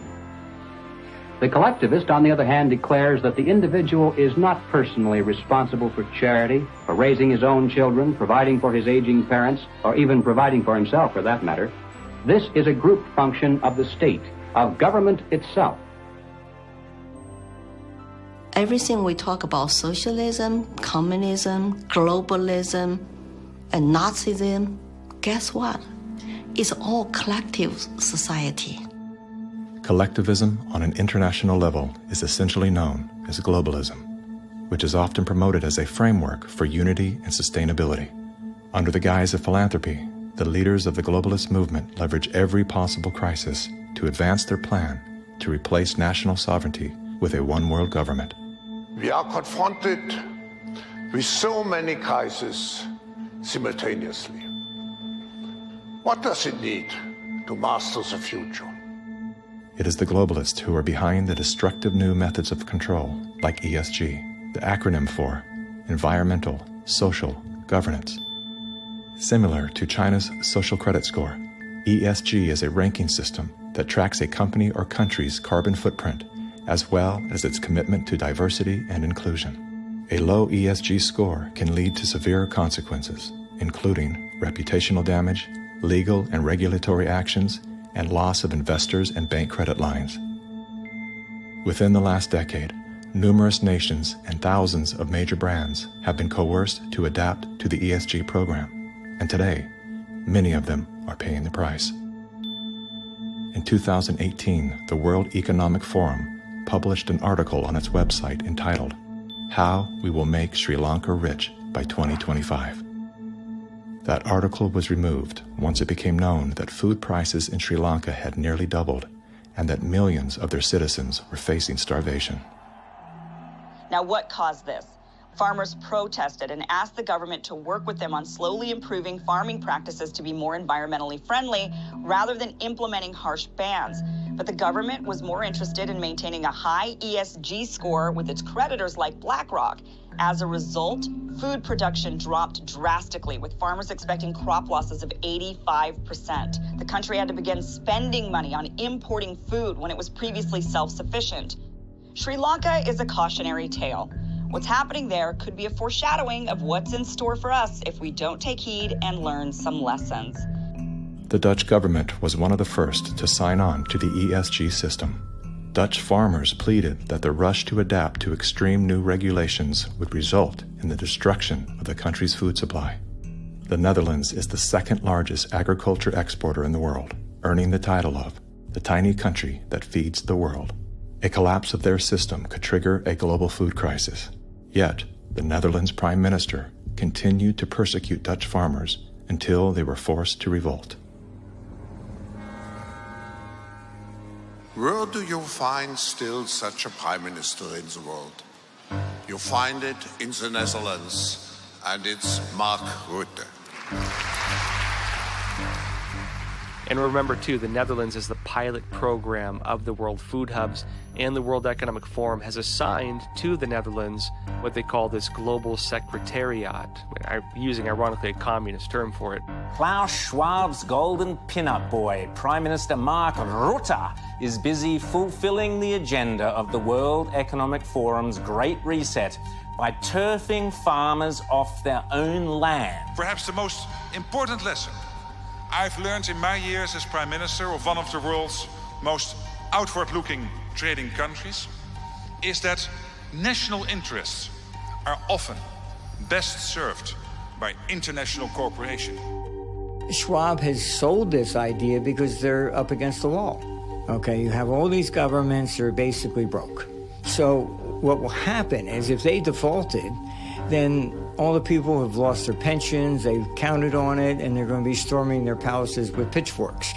The collectivist, on the other hand, declares that the individual is not personally responsible for charity, for raising his own children, providing for his aging parents, or even providing for himself, for that matter. This is a group function of the state, of government itself. Everything we talk about, socialism, communism, globalism, and Nazism, guess what? It's all collective society. Collectivism on an international level is essentially known as globalism, which is often promoted as a framework for unity and sustainability. Under the guise of philanthropy, the leaders of the globalist movement leverage every possible crisis to advance their plan to replace national sovereignty with a one-world government. We are confronted with so many crises simultaneously. What does it need to master the future? It is the globalists who are behind the destructive new methods of control, like ESG, the acronym for Environmental, Social, Governance. Similar to China's social credit score, ESG is a ranking system that tracks a company or country's carbon footprint, as well as its commitment to diversity and inclusion. A low ESG score can lead to severe consequences, including reputational damage, legal and regulatory actions, and loss of investors and bank credit lines. Within the last decade, numerous nations and thousands of major brands have been coerced to adapt to the ESG program, and today, many of them are paying the price. In 2018, the World Economic Forum published an article on its website entitled, "How We Will Make Sri Lanka Rich by 2025. That article was removed once it became known that food prices in Sri Lanka had nearly doubled and that millions of their citizens were facing starvation. Now, what caused this? Farmers protested and asked the government to work with them on slowly improving farming practices to be more environmentally friendly rather than implementing harsh bans. But the government was more interested in maintaining a high ESG score with its creditors like BlackRock. As a result, food production dropped drastically, with farmers expecting crop losses of 85%. The country had to begin spending money on importing food when it was previously self-sufficient. Sri Lanka is a cautionary tale. What's happening there could be a foreshadowing of what's in store for us if we don't take heed and learn some lessons. The Dutch government was one of the first to sign on to the ESG system. Dutch farmers pleaded that the rush to adapt to extreme new regulations would result in the destruction of the country's food supply. The Netherlands is the second largest agriculture exporter in the world, earning the title of the tiny country that feeds the world. A collapse of their system could trigger a global food crisis. Yet, the Netherlands Prime Minister continued to persecute Dutch farmers until they were forced to revolt. Where do you find still such a prime minister in the world? You find it in the Netherlands, and it's Mark Rutte. And remember, too, the Netherlands is the pilot program of the World Food Hubs, and the World Economic Forum has assigned to the Netherlands what they call this Global Secretariat, using, ironically, a communist term for it. Klaus Schwab's golden pin-up boy, Prime Minister Mark Rutte, is busy fulfilling the agenda of the World Economic Forum's Great Reset by turfing farmers off their own land. Perhaps the most important lesson I've learned in my years as Prime Minister of one of the world's most outward-looking trading countries is that national interests are often best served by international cooperation. Schwab has sold this idea because they're up against the wall. Okay, you have all these governments that are basically broke. So what will happen is if they defaulted, then all the people have lost their pensions, they've counted on it, and they're going to be storming their palaces with pitchforks.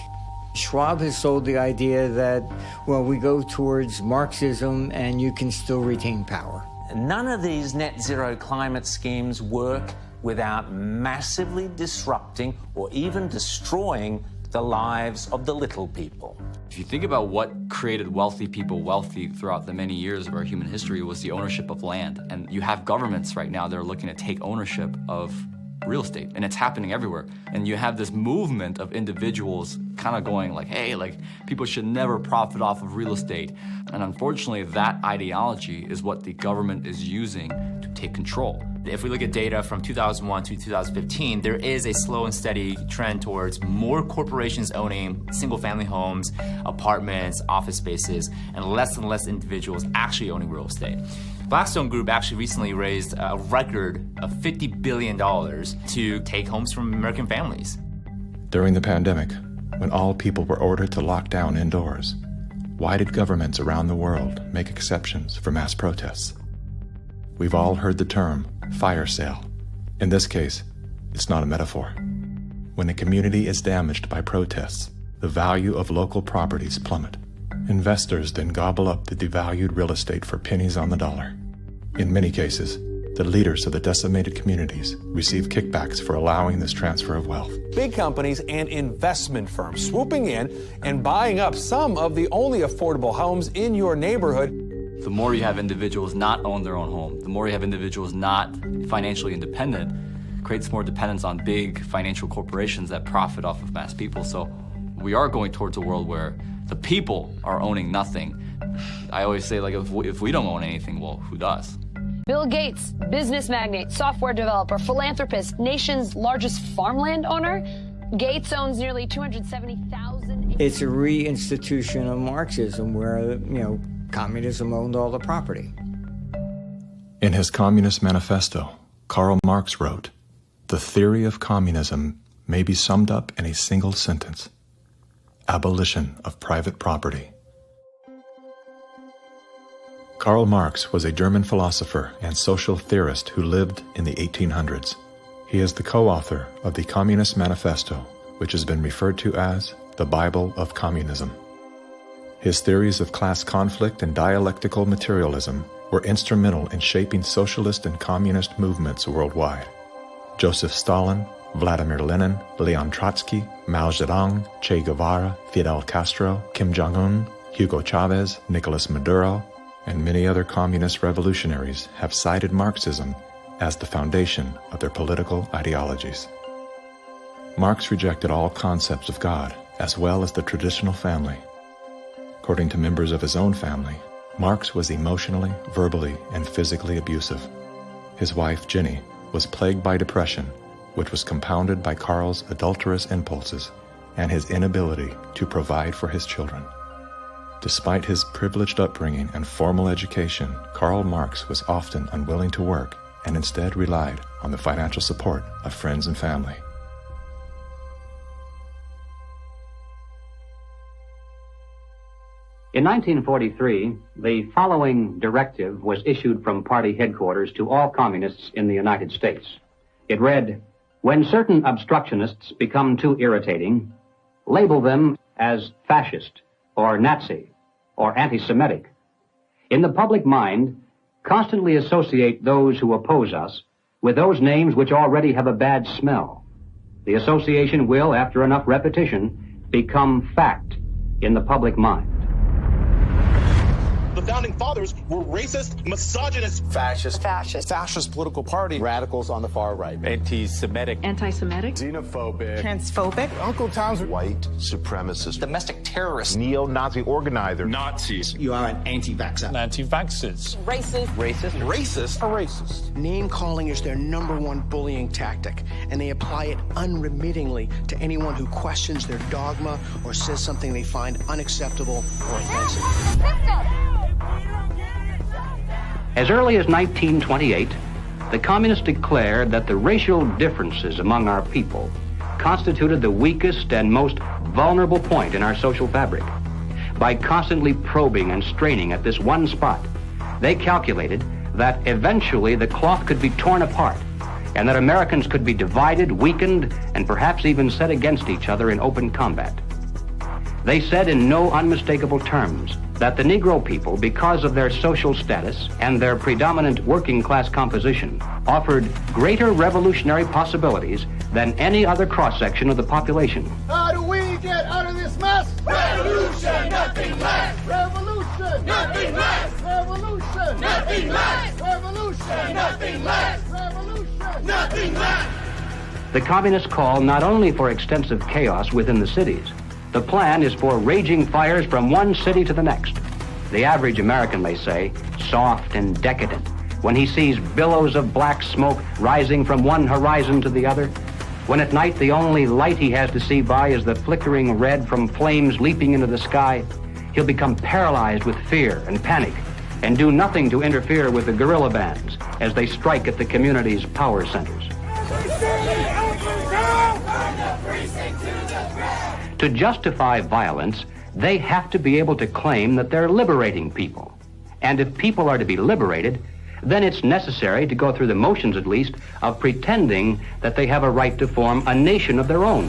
Schwab has sold the idea that, well, we go towards Marxism and you can still retain power. None of these net zero climate schemes work without massively disrupting or even destroying the lives of the little people. If you think about what created wealthy people wealthy throughout the many years of our human history was the ownership of land. And you have governments right now that are looking to take ownership of real estate, and it's happening everywhere. And you have this movement of individuals kind of going like, hey, like people should never profit off of real estate. And unfortunately, that ideology is what the government is using to take control. If we look at data from 2001 to 2015, there is a slow and steady trend towards more corporations owning single-family homes, apartments, office spaces, and less individuals actually owning real estate. Blackstone Group actually recently raised a record of $50 billion to take homes from American families. During the pandemic, when all people were ordered to lock down indoors, why did governments around the world make exceptions for mass protests? We've all heard the term fire sale. In this case, it's not a metaphor. When a community is damaged by protests, the value of local properties plummet. Investors then gobble up the devalued real estate for pennies on the dollar. In many cases, the leaders of the decimated communities receive kickbacks for allowing this transfer of wealth. Big companies and investment firms swooping in and buying up some of the only affordable homes in your neighborhood. The more you have individuals not own their own home, the more you have individuals not financially independent, creates more dependence on big financial corporations that profit off of mass people. So we are going towards a world where the people are owning nothing. I always say, like, if we don't own anything, well, who does? Bill Gates, business magnate, software developer, philanthropist, nation's largest farmland owner. Gates owns nearly 270,000. It's a reinstitution of Marxism where, communism owned all the property. In his Communist Manifesto, Karl Marx wrote, "The theory of communism may be summed up in a single sentence: abolition of private property." Karl Marx was a German philosopher and social theorist who lived in the 1800s. He is the co-author of the Communist Manifesto, which has been referred to as the Bible of Communism. His theories of class conflict and dialectical materialism were instrumental in shaping socialist and communist movements worldwide. Joseph Stalin, Vladimir Lenin, Leon Trotsky, Mao Zedong, Che Guevara, Fidel Castro, Kim Jong-un, Hugo Chavez, Nicolas Maduro, and many other communist revolutionaries have cited Marxism as the foundation of their political ideologies. Marx rejected all concepts of God, as well as the traditional family. According to members of his own family, Marx was emotionally, verbally, and physically abusive. His wife, Jenny, was plagued by depression, which was compounded by Karl's adulterous impulses and his inability to provide for his children. Despite his privileged upbringing and formal education, Karl Marx was often unwilling to work and instead relied on the financial support of friends and family. In 1943, the following directive was issued from party headquarters to all communists in the United States. It read, "When certain obstructionists become too irritating, label them as fascist or Nazi or anti-Semitic. In the public mind, constantly associate those who oppose us with those names which already have a bad smell. The association will, after enough repetition, become fact in the public mind." The founding fathers were racist, misogynist, Fascist political party, radicals on the far right, anti-Semitic, xenophobic, transphobic, Uncle Tom's white supremacist, domestic terrorist, neo-Nazi organizer, Nazis. You are an anti-vaxxer, Anti-vaxxers, racist. Name calling is their number one bullying tactic, and they apply it unremittingly to anyone who questions their dogma or says something they find unacceptable or offensive. As early as 1928, the communists declared that the racial differences among our people constituted the weakest and most vulnerable point in our social fabric. By constantly probing and straining at this one spot, they calculated that eventually the cloth could be torn apart and that Americans could be divided, weakened, and perhaps even set against each other in open combat. They said in no unmistakable terms that the Negro people, because of their social status and their predominant working class composition, offered greater revolutionary possibilities than any other cross-section of the population. How do we get out of this mess? Revolution, nothing less. Revolution, nothing less. Revolution, nothing less. Revolution, nothing less. Revolution, nothing less. The communists call not only for extensive chaos within the cities, the plan is for raging fires from one city to the next. The average American, they say, soft and decadent, when he sees billows of black smoke rising from one horizon to the other, when at night the only light he has to see by is the flickering red from flames leaping into the sky, he'll become paralyzed with fear and panic and do nothing to interfere with the guerrilla bands as they strike at the community's power centers. To justify violence, they have to be able to claim that they're liberating people. And if people are to be liberated, then it's necessary to go through the motions, at least, of pretending that they have a right to form a nation of their own.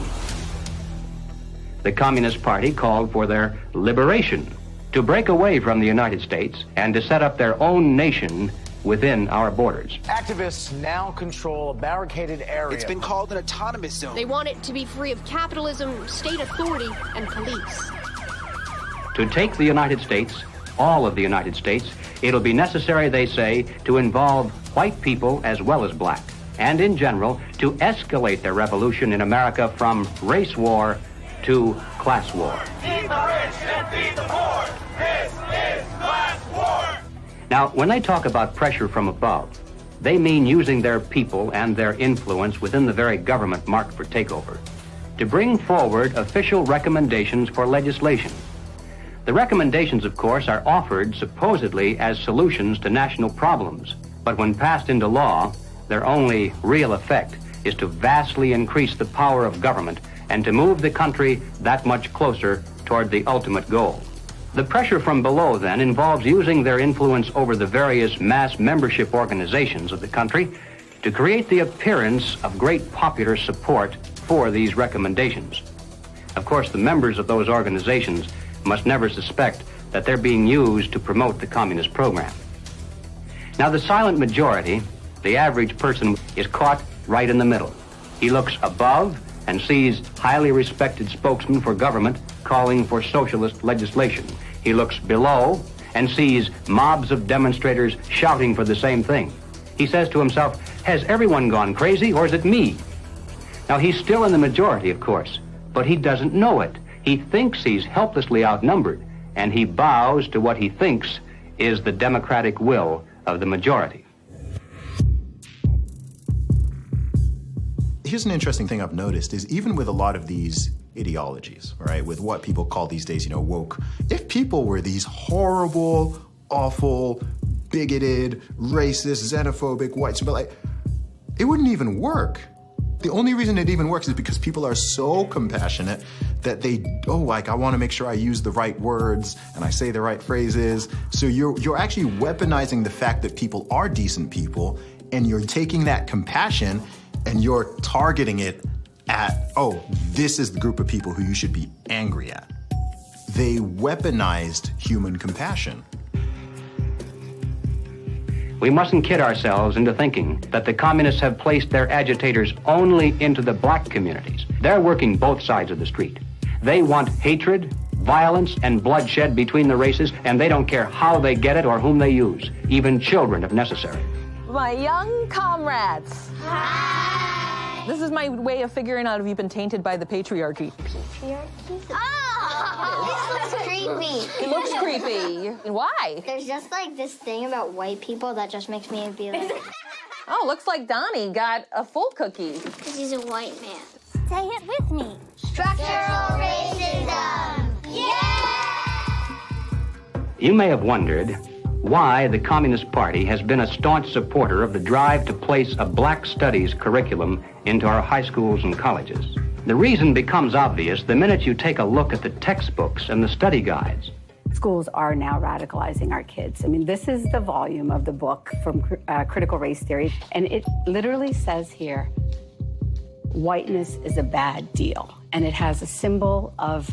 The Communist Party called for their liberation, to break away from the United States and to set up their own nation within our borders. Activists now control a barricaded area. It's been called an autonomous zone. They want it to be free of capitalism, state authority, and police. To take the United States, all of the United States, it'll be necessary, they say, to involve white people as well as black, and in general, to escalate the revolution in America from race war to class war. Feed the rich and feed the poor. This is class war. Now, when they talk about pressure from above, they mean using their people and their influence within the very government marked for takeover to bring forward official recommendations for legislation. The recommendations, of course, are offered supposedly as solutions to national problems, but when passed into law, their only real effect is to vastly increase the power of government and to move the country that much closer toward the ultimate goal. The pressure from below, then, involves using their influence over the various mass membership organizations of the country to create the appearance of great popular support for these recommendations. Of course, the members of those organizations must never suspect that they're being used to promote the communist program. Now, the silent majority, the average person, is caught right in the middle. He looks above and sees highly respected spokesmen for government calling for socialist legislation. He looks below and sees mobs of demonstrators shouting for the same thing. He says to himself, has everyone gone crazy or is it me? Now, he's still in the majority, of course, but he doesn't know it. He thinks he's helplessly outnumbered, and he bows to what he thinks is the democratic will of the majority. Here's an interesting thing I've noticed is even with a lot of these ideologies, right, with what people call these days, woke, if people were these horrible, awful, bigoted, racist, xenophobic, whites, but like, it wouldn't even work. The only reason it even works is because people are so compassionate that they, I want to make sure I use the right words and I say the right phrases. So you're actually weaponizing the fact that people are decent people, and you're taking that compassion and you're targeting it at, this is the group of people who you should be angry at. They weaponized human compassion. We mustn't kid ourselves into thinking that the communists have placed their agitators only into the black communities. They're working both sides of the street. They want hatred, violence, and bloodshed between the races, and they don't care how they get it or whom they use, even children if necessary. My young comrades. Hi. This is my way of figuring out if you've been tainted by the patriarchy. This looks creepy. It looks creepy. Why? There's just like this thing about white people that just makes me be like... Oh, looks like Donnie got a full cookie. Because he's a white man. Say it with me. Structural racism. Yeah! You may have wondered why the Communist Party has been a staunch supporter of the drive to place a black studies curriculum into our high schools and colleges. The reason becomes obvious the minute you take a look at the textbooks and the study guides. Schools are now radicalizing our kids. I mean, this is the volume of the book from Critical Race Theory, and it literally says here, whiteness is a bad deal, and it has a symbol of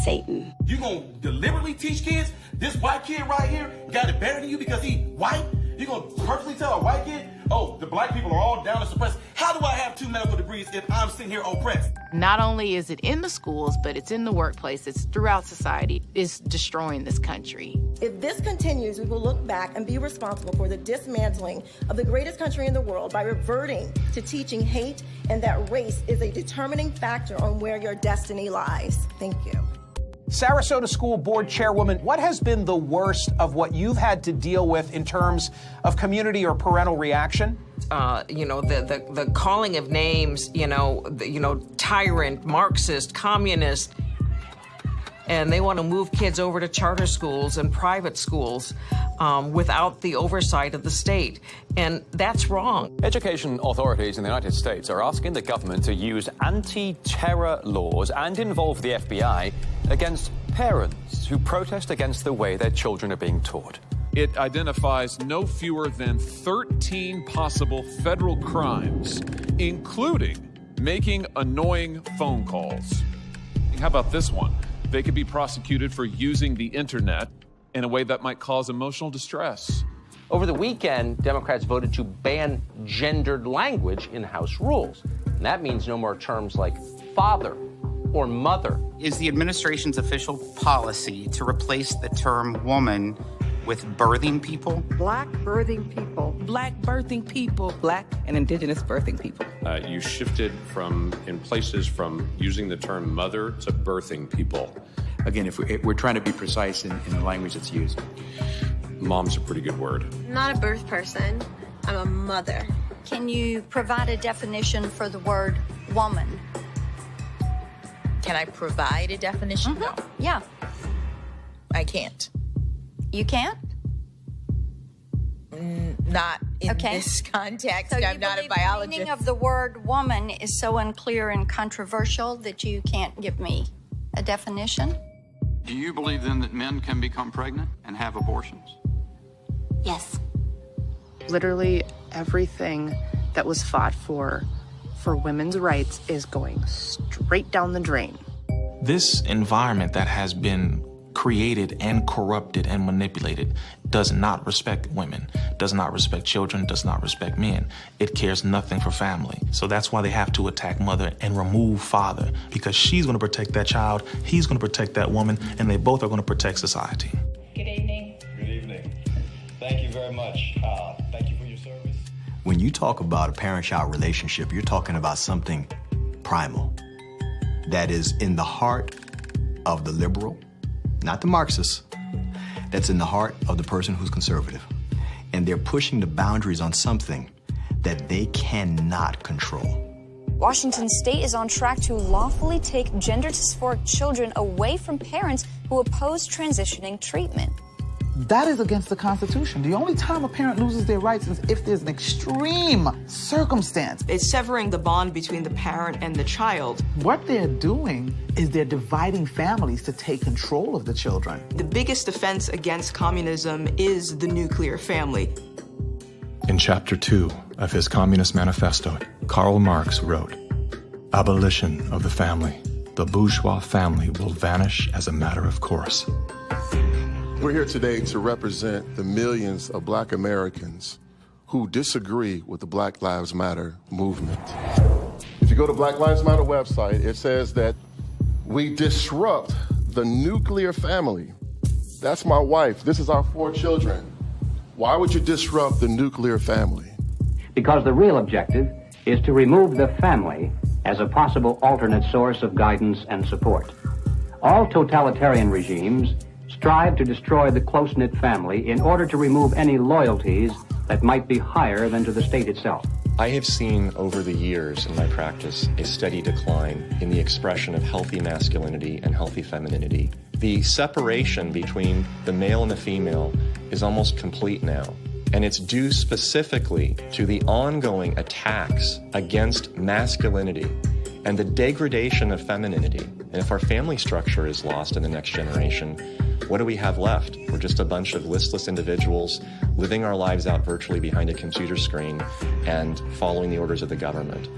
Satan. You gonna deliberately teach kids this white kid right here got it better than you because he white? You gonna purposely tell a white kid, oh, the black people are all down and suppressed. How do I have 2 medical degrees if I'm sitting here oppressed? Not only is it in the schools, but it's in the workplace, it's throughout society. It's destroying this country. If this continues, we will look back and be responsible for the dismantling of the greatest country in the world by reverting to teaching hate and that race is a determining factor on where your destiny lies. Thank you. Sarasota School Board Chairwoman, what has been the worst of what you've had to deal with in terms of community or parental reaction? The calling of names, tyrant, Marxist, communist, and they want to move kids over to charter schools and private schools without the oversight of the state. And that's wrong. Education authorities in the United States are asking the government to use anti-terror laws and involve the FBI against parents who protest against the way their children are being taught. It identifies no fewer than 13 possible federal crimes, including making annoying phone calls. How about this one? They could be prosecuted for using the internet in a way that might cause emotional distress. Over the weekend, Democrats voted to ban gendered language in House rules. And that means no more terms like father or mother. Is the administration's official policy to replace the term woman with birthing people? Black birthing people. Black birthing people. Black and indigenous birthing people. You shifted in places from using the term mother to birthing people. Again, if we're trying to be precise in the language that's used. Mom's a pretty good word. I'm not a birth person. I'm a mother. Can you provide a definition for the word woman? Can I provide a definition? No. Yeah. I can't. You can't? Not in this context. So I'm not a biologist. The meaning of the word woman is so unclear and controversial that you can't give me a definition? Do you believe then that men can become pregnant and have abortions? Yes. Literally everything that was fought for women's rights is going straight down the drain. This environment that has been created and corrupted and manipulated does not respect women, does not respect children, does not respect men. It cares nothing for family. So that's why they have to attack mother and remove father, because she's going to protect that child, he's going to protect that woman, and they both are going to protect society. Good evening. Good evening. Thank you very much. Thank you for your service. When you talk about a parent-child relationship, you're talking about something primal that is in the heart of the liberal, not the Marxist, that's in the heart of the person who's conservative. And they're pushing the boundaries on something that they cannot control. Washington State is on track to lawfully take gender dysphoric children away from parents who oppose transitioning treatment. That is against the Constitution. The only time a parent loses their rights is if there's an extreme circumstance. It's severing the bond between the parent and the child. What they're doing is they're dividing families to take control of the children. The biggest offense against communism is the nuclear family. In Chapter 2 of his Communist Manifesto, Karl Marx wrote, "Abolition of the family. The bourgeois family will vanish as a matter of course." We're here today to represent the millions of Black Americans who disagree with the Black Lives Matter movement. If you go to Black Lives Matter website, it says that we disrupt the nuclear family. That's my wife. This is our 4 children. Why would you disrupt the nuclear family? Because the real objective is to remove the family as a possible alternate source of guidance and support. All totalitarian regimes strive to destroy the close-knit family in order to remove any loyalties that might be higher than to the state itself. I have seen over the years in my practice a steady decline in the expression of healthy masculinity and healthy femininity. The separation between the male and the female is almost complete now. And it's due specifically to the ongoing attacks against masculinity and the degradation of femininity. And if our family structure is lost in the next generation, what do we have left? We're just a bunch of listless individuals living our lives out virtually behind a computer screen and following the orders of the government.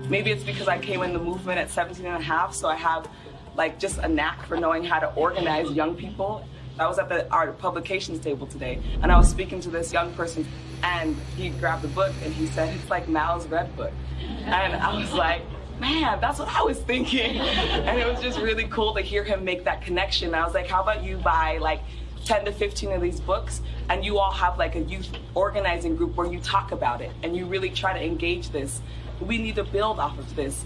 Maybe it's because I came in the movement at 17 and a half, so I have just a knack for knowing how to organize young people I was at our publications table today, and I was speaking to this young person, and he grabbed the book, and he said, it's like Mal's Red Book. And I was like, man, that's what I was thinking. And it was just really cool to hear him make that connection. I was like, how about you buy like 10 to 15 of these books, and you all have like a youth organizing group where you talk about it, and you really try to engage this. We need to build off of this.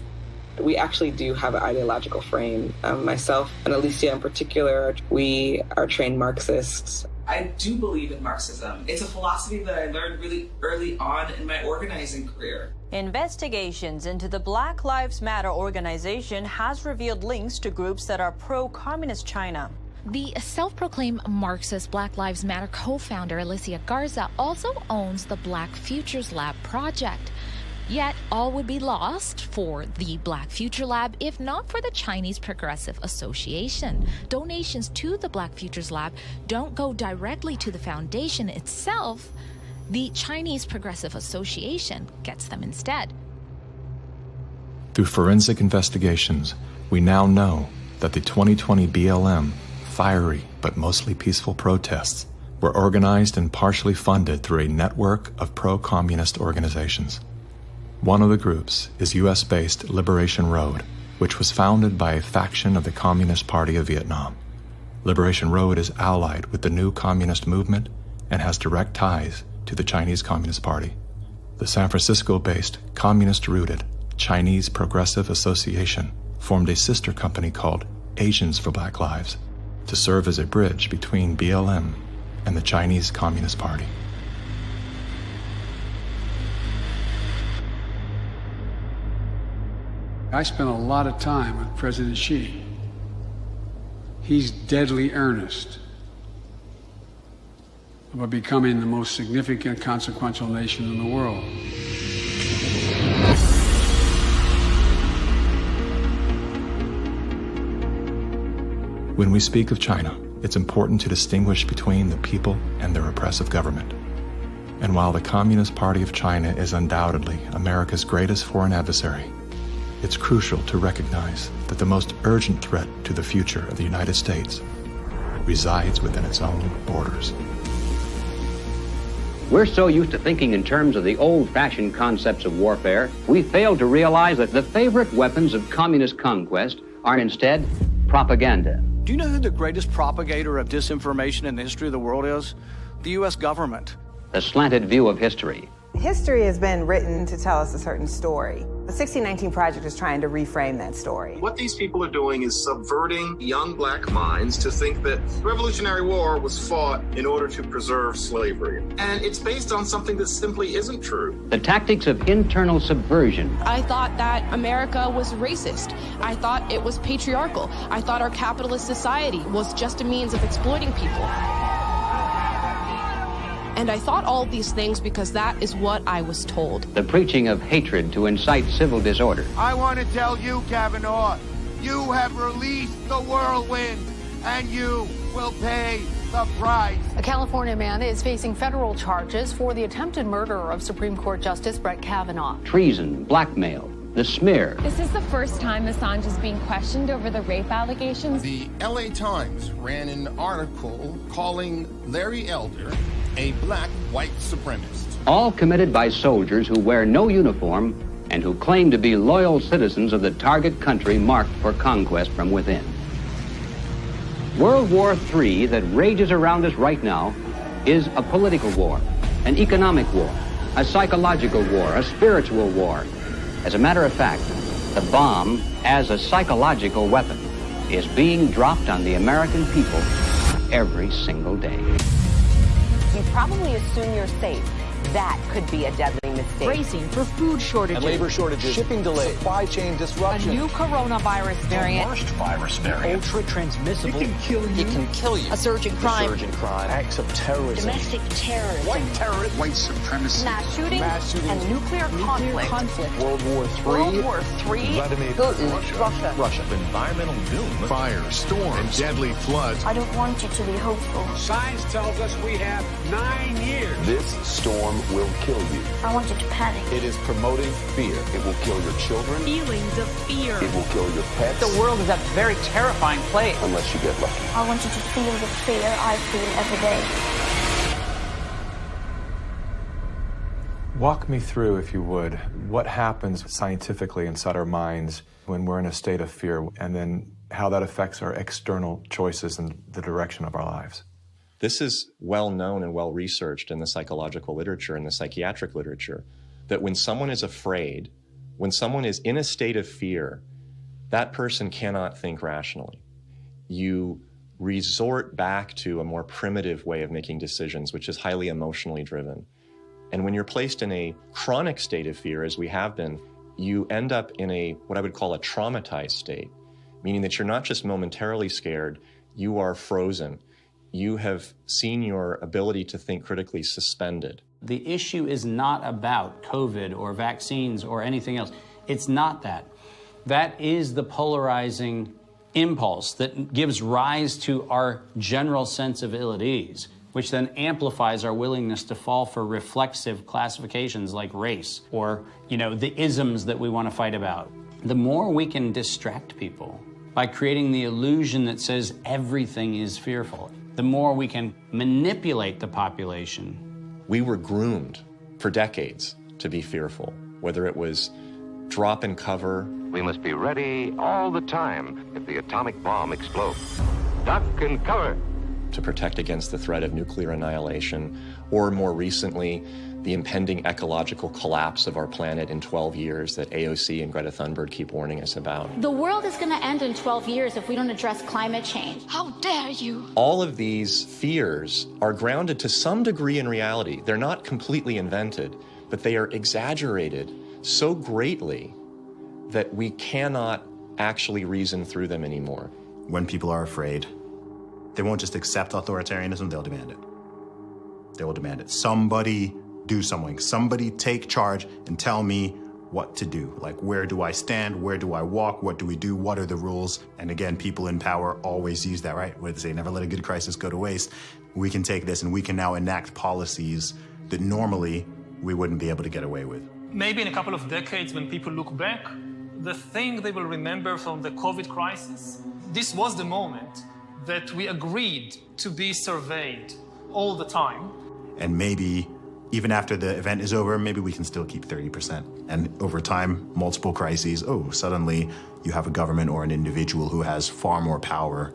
We actually do have an ideological frame. Myself and Alicia in particular, we are trained Marxists. I do believe in Marxism. It's a philosophy that I learned really early on in my organizing career. Investigations into the Black Lives Matter organization has revealed links to groups that are pro-communist China. The self-proclaimed Marxist Black Lives Matter co-founder Alicia Garza also owns the Black Futures Lab project. Yet all would be lost for the Black Future Lab if not for the Chinese Progressive Association. Donations to the Black Futures Lab don't go directly to the foundation itself. The Chinese Progressive Association gets them instead. Through forensic investigations, we now know that the 2020 BLM fiery but mostly peaceful protests were organized and partially funded through a network of pro-communist organizations. One of the groups is U.S.-based Liberation Road, which was founded by a faction of the Communist Party of Vietnam. Liberation Road is allied with the new communist movement and has direct ties to the Chinese Communist Party. The San Francisco-based, communist-rooted Chinese Progressive Association formed a sister company called Asians for Black Lives to serve as a bridge between BLM and the Chinese Communist Party. I spent a lot of time with President Xi. He's deadly earnest about becoming the most significant, consequential nation in the world. When we speak of China, it's important to distinguish between the people and their oppressive government. And while the Communist Party of China is undoubtedly America's greatest foreign adversary, it's crucial to recognize that the most urgent threat to the future of the United States resides within its own borders. We're so used to thinking in terms of the old-fashioned concepts of warfare, we fail to realize that the favorite weapons of communist conquest are instead propaganda. Do you know who the greatest propagator of disinformation in the history of the world is? The U.S. government. The slanted view of history. History has been written to tell us a certain story. The 1619 Project is trying to reframe that story. What these people are doing is subverting young black minds to think that the Revolutionary War was fought in order to preserve slavery. And it's based on something that simply isn't true. The tactics of internal subversion. I thought that America was racist. I thought it was patriarchal. I thought our capitalist society was just a means of exploiting people. And I thought all of these things because that is what I was told. The preaching of hatred to incite civil disorder. I want to tell you, Kavanaugh, you have released the whirlwind, and you will pay the price. A California man is facing federal charges for the attempted murder of Supreme Court Justice Brett Kavanaugh. Treason, blackmail, the smear. This is the first time Assange is being questioned over the rape allegations. The LA Times ran an article calling Larry Elder a black white supremacist. All committed by soldiers who wear no uniform and who claim to be loyal citizens of the target country marked for conquest from within. World War III that rages around us right now is a political war, an economic war, a psychological war, a spiritual war. As a matter of fact, the bomb, as a psychological weapon, is being dropped on the American people every single day. You probably assume you're safe. That could be a deadly mistake. Bracing for food shortages. And labor shortages. Shipping delays. Supply chain disruption. A new coronavirus variant. The worst virus variant. Ultra transmissible. It can kill you. It can kill you. A surge in crime. A surge in crime. Acts of terrorism. Domestic terrorism. White terrorism. White supremacy. Mass shootings. And nuclear conflict. World War III. World War III. Vladimir Putin. Russia. Environmental doom. Fire, storms, and deadly floods. I don't want you to be hopeful. Science tells us we have 9 years. This storm arm will kill you. I want you to panic. It is promoting fear. It will kill your children. Feelings of fear. It will kill your pets. The world is a very terrifying place. Unless you get lucky. I want you to feel the fear I feel every day. Walk me through, if you would, what happens scientifically inside our minds when we're in a state of fear, and then how that affects our external choices and the direction of our lives. This is well known and well researched in the psychological literature and the psychiatric literature, that when someone is afraid, when someone is in a state of fear, that person cannot think rationally. You resort back to a more primitive way of making decisions, which is highly emotionally driven. And when you're placed in a chronic state of fear, as we have been, you end up in a, what I would call a traumatized state, meaning that you're not just momentarily scared, you are frozen. You have seen your ability to think critically suspended. The issue is not about COVID or vaccines or anything else. It's not that. That is the polarizing impulse that gives rise to our general sense of ill at ease, which then amplifies our willingness to fall for reflexive classifications like race or, the isms that we want to fight about. The more we can distract people by creating the illusion that says everything is fearful, the more we can manipulate the population. We were groomed for decades to be fearful, whether it was drop and cover. We must be ready all the time if the atomic bomb explodes. Duck and cover. To protect against the threat of nuclear annihilation, or more recently, the impending ecological collapse of our planet in 12 years that AOC and Greta Thunberg keep warning us about. The world is going to end in 12 years if we don't address climate change. How dare you? All of these fears are grounded to some degree in reality. They're not completely invented, but they are exaggerated so greatly that we cannot actually reason through them anymore. When people are afraid, they won't just accept authoritarianism, they'll demand it. They will demand it. Somebody do something. Somebody take charge and tell me what to do. Like, where do I stand? Where do I walk? What do we do? What are the rules? And again, people in power always use that, right? Where they say, never let a good crisis go to waste. We can take this and we can now enact policies that normally we wouldn't be able to get away with. Maybe in a couple of decades, when people look back, the thing they will remember from the COVID crisis, this was the moment that we agreed to be surveyed all the time. And maybe even after the event is over, maybe we can still keep 30%. And over time, multiple crises, suddenly you have a government or an individual who has far more power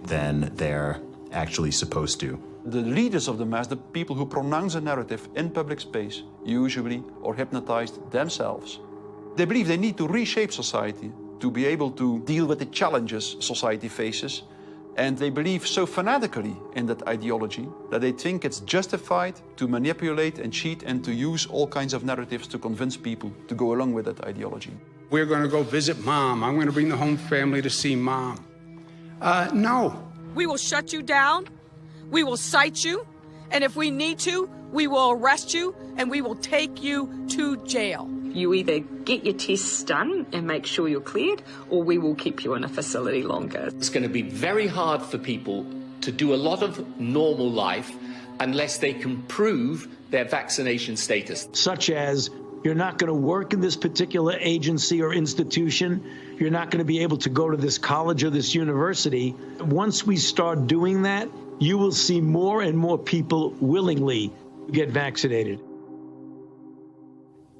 than they're actually supposed to. The leaders of the mass, the people who pronounce a narrative in public space, usually are hypnotized themselves. They believe they need to reshape society to be able to deal with the challenges society faces. And they believe so fanatically in that ideology that they think it's justified to manipulate and cheat and to use all kinds of narratives to convince people to go along with that ideology. We're going to go visit Mom. I'm going to bring the home family to see Mom. No. We will shut you down. We will cite you. And if we need to, we will arrest you and we will take you to jail. You either get your tests done and make sure you're cleared, or we will keep you in a facility longer. It's going to be very hard for people to do a lot of normal life unless they can prove their vaccination status. Such as, you're not going to work in this particular agency or institution. You're not going to be able to go to this college or this university. Once we start doing that, you will see more and more people willingly get vaccinated.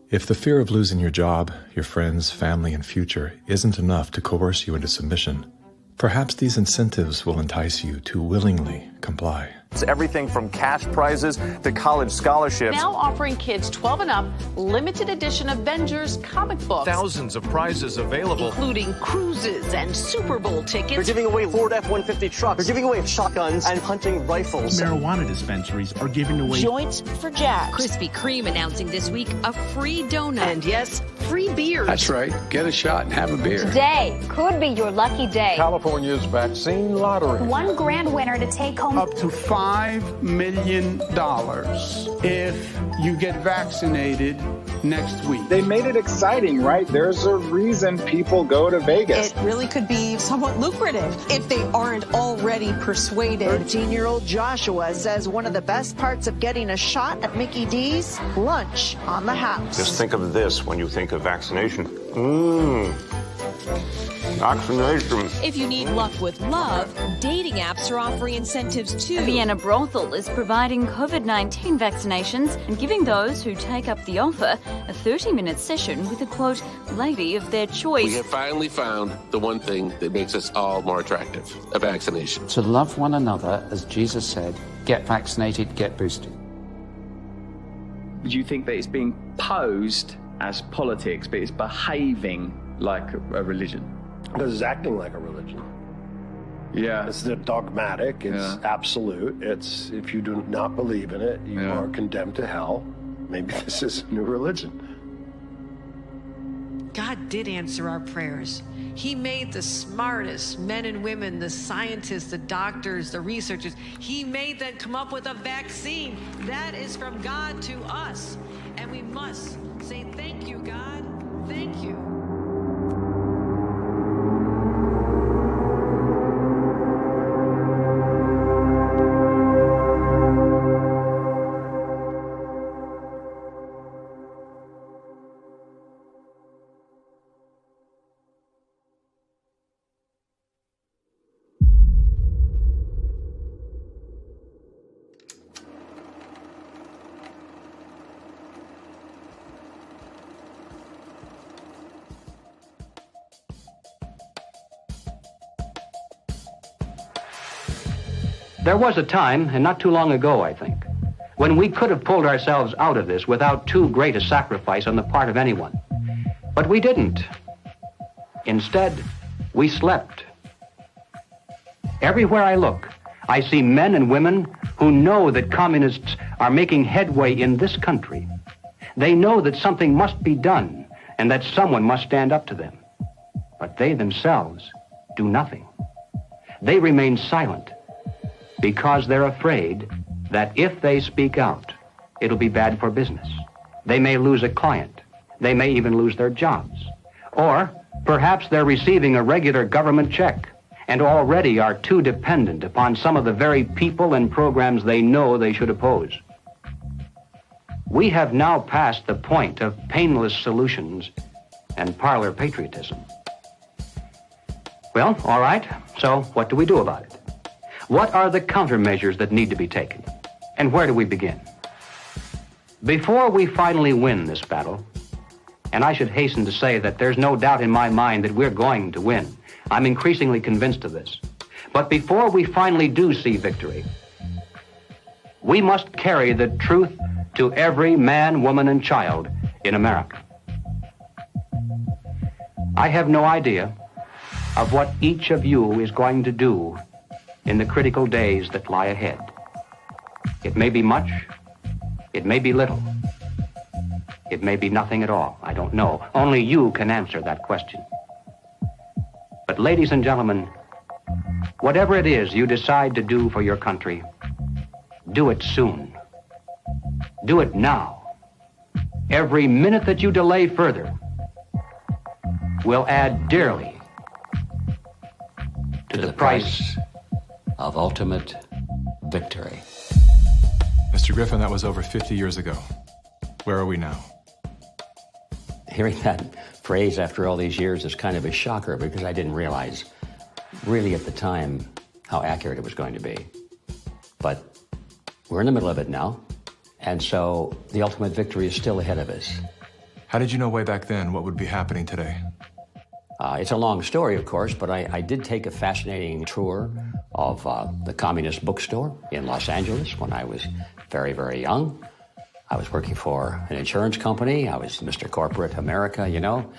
If the fear of losing your job, your friends, family, and future isn't enough to coerce you into submission, perhaps these incentives will entice you to willingly comply. It's everything from cash prizes to college scholarships. Now offering kids 12 and up limited edition Avengers comic books. Thousands of prizes available, including cruises and Super Bowl tickets. They're giving away Ford F-150 trucks. They're giving away shotguns and hunting rifles. Marijuana dispensaries are giving away joints for Jack. Krispy Kreme announcing this week a free donut. And yes, free beers. That's right. Get a shot and have a beer. Today could be your lucky day. California's vaccine lottery. One grand winner to take home up to $5 million if you get vaccinated next week. They made it exciting, right? There's a reason people go to Vegas. It really could be somewhat lucrative if they aren't already persuaded. 13-year-old Joshua says one of the best parts of getting a shot at Mickey D's, lunch on the house. Just think of this when you think of vaccination. Vaccination. If you need luck with love, dating apps are offering incentives too. A Vienna brothel is providing COVID-19 vaccinations and giving those who take up the offer a 30-minute session with a, quote, lady of their choice. We have finally found the one thing that makes us all more attractive, a vaccination. To love one another, as Jesus said, get vaccinated, get boosted. Do you think that it's being posed as politics, but it's behaving like a religion? Because it's acting like a religion. Yeah. It's dogmatic, it's absolute, it's if you do not believe in it, you are condemned to hell. Maybe this is a new religion. God did answer our prayers. He made the smartest men and women, the scientists, the doctors, the researchers. He made them come up with a vaccine. That is from God to us. And we must say, thank you, God. Thank you. There was a time, and not too long ago, I think, when we could have pulled ourselves out of this without too great a sacrifice on the part of anyone. But we didn't. Instead, we slept. Everywhere I look, I see men and women who know that communists are making headway in this country. They know that something must be done and that someone must stand up to them. But they themselves do nothing. They remain silent because they're afraid that if they speak out, it'll be bad for business. They may lose a client. They may even lose their jobs. Or perhaps they're receiving a regular government check and already are too dependent upon some of the very people and programs they know they should oppose. We have now passed the point of painless solutions and parlor patriotism. Well, all right, so what do we do about it? What are the countermeasures that need to be taken? And where do we begin? Before we finally win this battle, and I should hasten to say that there's no doubt in my mind that we're going to win. I'm increasingly convinced of this. But before we finally do see victory, we must carry the truth to every man, woman, and child in America. I have no idea of what each of you is going to do in the critical days that lie ahead. It may be much, it may be little, it may be nothing at all. I don't know. Only you can answer that question. But ladies and gentlemen, whatever it is you decide to do for your country, do it soon. Do it now. Every minute that you delay further will add dearly to the price of ultimate victory. Mr. Griffin, that was over 50 years ago. Where are we now? Hearing that phrase after all these years is kind of a shocker because I didn't realize really at the time how accurate it was going to be. But we're in the middle of it now, and so the ultimate victory is still ahead of us. How did you know way back then what would be happening today? It's a long story, of course, but I did take a fascinating tour of the Communist Bookstore in Los Angeles when I was very, very young. I was working for an insurance company. I was Mr. Corporate America, you know.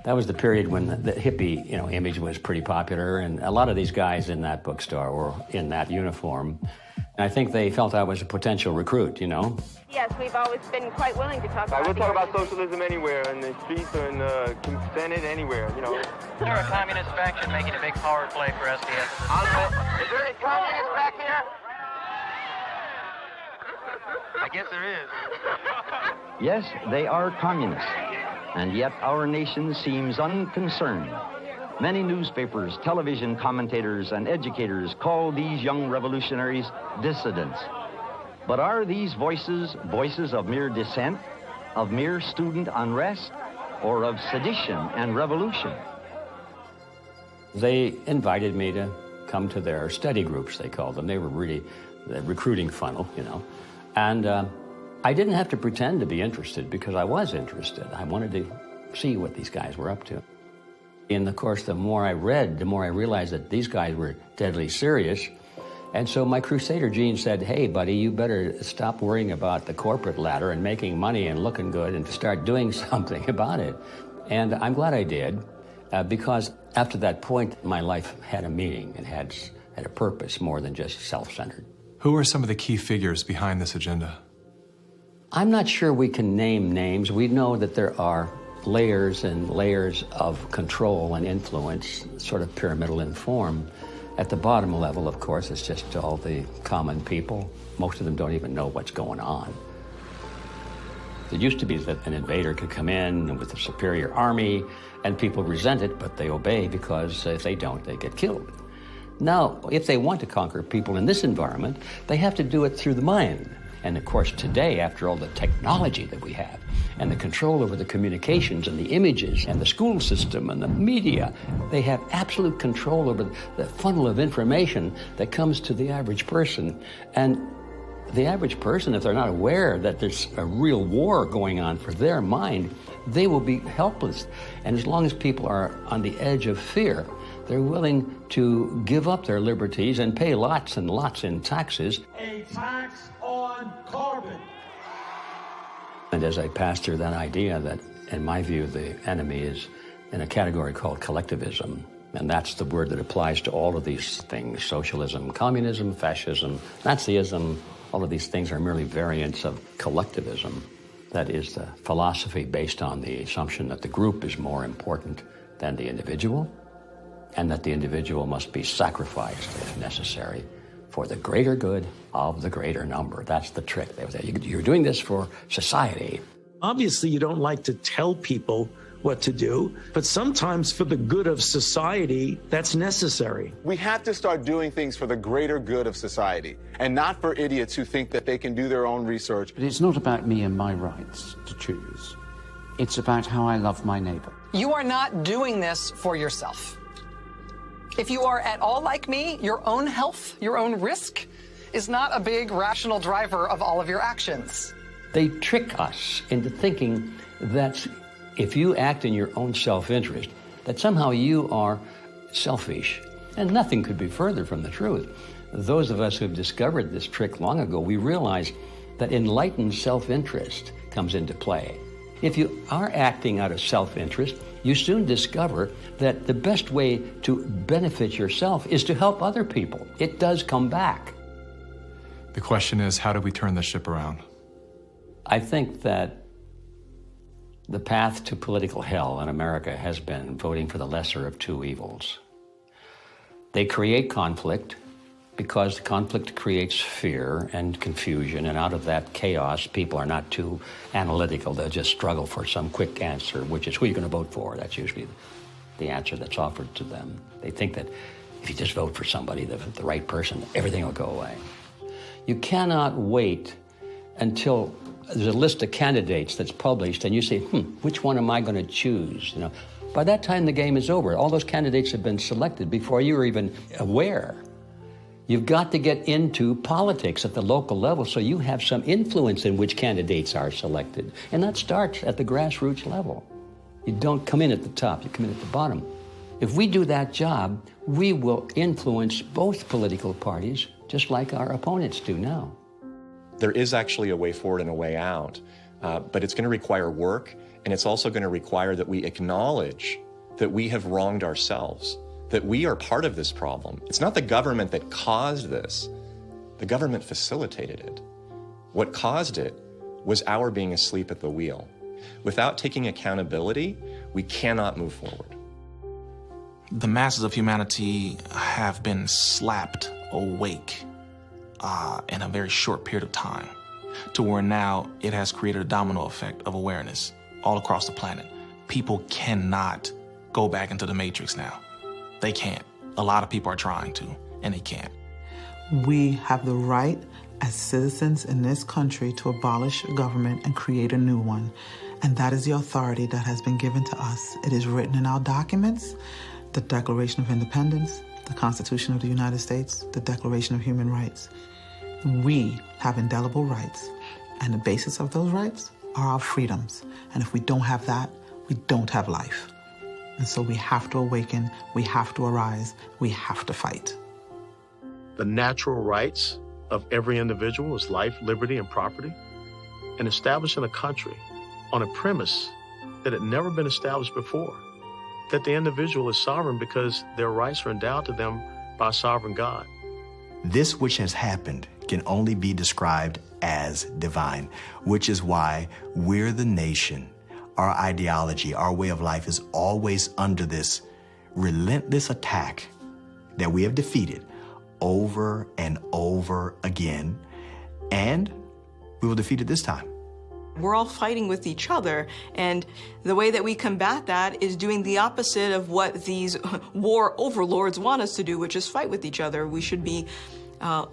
That was the period when the hippie, you know, image was pretty popular, and a lot of these guys in that bookstore were in that uniform. And I think they felt I was a potential recruit, you know. Yes, we've always been quite willing to talk about We'll talk about socialism anywhere, in the streets or in the Senate, anywhere, you know. They're a communist faction making a big power play for SDS. Is there any communists back here? I guess there is. Yes, they are communists, and yet our nation seems unconcerned. Many newspapers, television commentators, and educators call these young revolutionaries dissidents. But are these voices voices of mere dissent, of mere student unrest, or of sedition and revolution? They invited me to come to their study groups, they called them. They were really the recruiting funnel, you know. And I didn't have to pretend to be interested because I was interested. I wanted to see what these guys were up to. And of course, the more I read, the more I realized that these guys were deadly serious. And so my crusader gene said, hey, buddy, you better stop worrying about the corporate ladder and making money and looking good and start doing something about it. And I'm glad I did, because after that point, my life had a meaning and had a purpose more than just self-centered. Who are some of the key figures behind this agenda? I'm not sure we can name names. We know that there are layers and layers of control and influence, sort of pyramidal in form. At the bottom level, of course, it's just all the common people. Most of them don't even know what's going on. It used to be that an invader could come in with a superior army, and people resent it, but they obey because if they don't, they get killed. Now, if they want to conquer people in this environment, they have to do it through the mind. And of course, today, after all the technology that we have, and the control over the communications and the images and the school system and the media, they have absolute control over the funnel of information that comes to the average person. And the average person, if they're not aware that there's a real war going on for their mind, they will be helpless. And as long as people are on the edge of fear, they're willing to give up their liberties and pay lots and lots in taxes. A tax on carbon. And as I passed through that idea that, in my view, the enemy is in a category called collectivism. And that's the word that applies to all of these things: socialism, communism, fascism, Nazism. All of these things are merely variants of collectivism. That is the philosophy based on the assumption that the group is more important than the individual, and that the individual must be sacrificed, if necessary, for the greater good of the greater number. That's the trick. They would say, you're doing this for society. Obviously, you don't like to tell people what to do, but sometimes for the good of society, that's necessary. We have to start doing things for the greater good of society, and not for idiots who think that they can do their own research. But it's not about me and my rights to choose. It's about how I love my neighbor. You are not doing this for yourself. If you are at all like me, your own health, your own risk, is not a big rational driver of all of your actions. They trick us into thinking that if you act in your own self-interest, that somehow you are selfish. And nothing could be further from the truth. Those of us who have discovered this trick long ago, we realize that enlightened self-interest comes into play. If you are acting out of self-interest, you soon discover that the best way to benefit yourself is to help other people. It does come back. The question is, how do we turn the ship around? I think that the path to political hell in America has been voting for the lesser of two evils. They create conflict because conflict creates fear and confusion, and out of that chaos, people are not too analytical. They'll just struggle for some quick answer, which is who you're going to vote for. That's usually the answer that's offered to them. They think that if you just vote for somebody, the right person, everything will go away. You cannot wait until there's a list of candidates that's published and you say, which one am I going to choose? You know, by that time the game is over. All those candidates have been selected before you were even aware. You've got to get into politics at the local level so you have some influence in which candidates are selected. And that starts at the grassroots level. You don't come in at the top, you come in at the bottom. If we do that job, we will influence both political parties just like our opponents do now. There is actually a way forward and a way out, but it's going to require work, and it's also going to require that we acknowledge that we have wronged ourselves, that we are part of this problem. It's not the government that caused this. The government facilitated it. What caused it was our being asleep at the wheel. Without taking accountability, we cannot move forward. The masses of humanity have been slapped awake in a very short period of time, to where now it has created a domino effect of awareness all across the planet. People cannot go back into the matrix now. They can't. A lot of people are trying to, and they can't. We have the right as citizens in this country to abolish government and create a new one. And that is the authority that has been given to us. It is written in our documents, the Declaration of Independence, the Constitution of the United States, the Declaration of Human Rights. We have indelible rights, and the basis of those rights are our freedoms. And if we don't have that, we don't have life. And so we have to awaken, we have to arise, we have to fight. The natural rights of every individual is life, liberty, and property, and establishing a country on a premise that had never been established before, that the individual is sovereign because their rights are endowed to them by a sovereign God. This which has happened can only be described as divine, which is why we're the nation. Our ideology, our way of life is always under this relentless attack that we have defeated over and over again, and we will defeat it this time. We're all fighting with each other, and the way that we combat that is doing the opposite of what these war overlords want us to do, which is fight with each other. We should be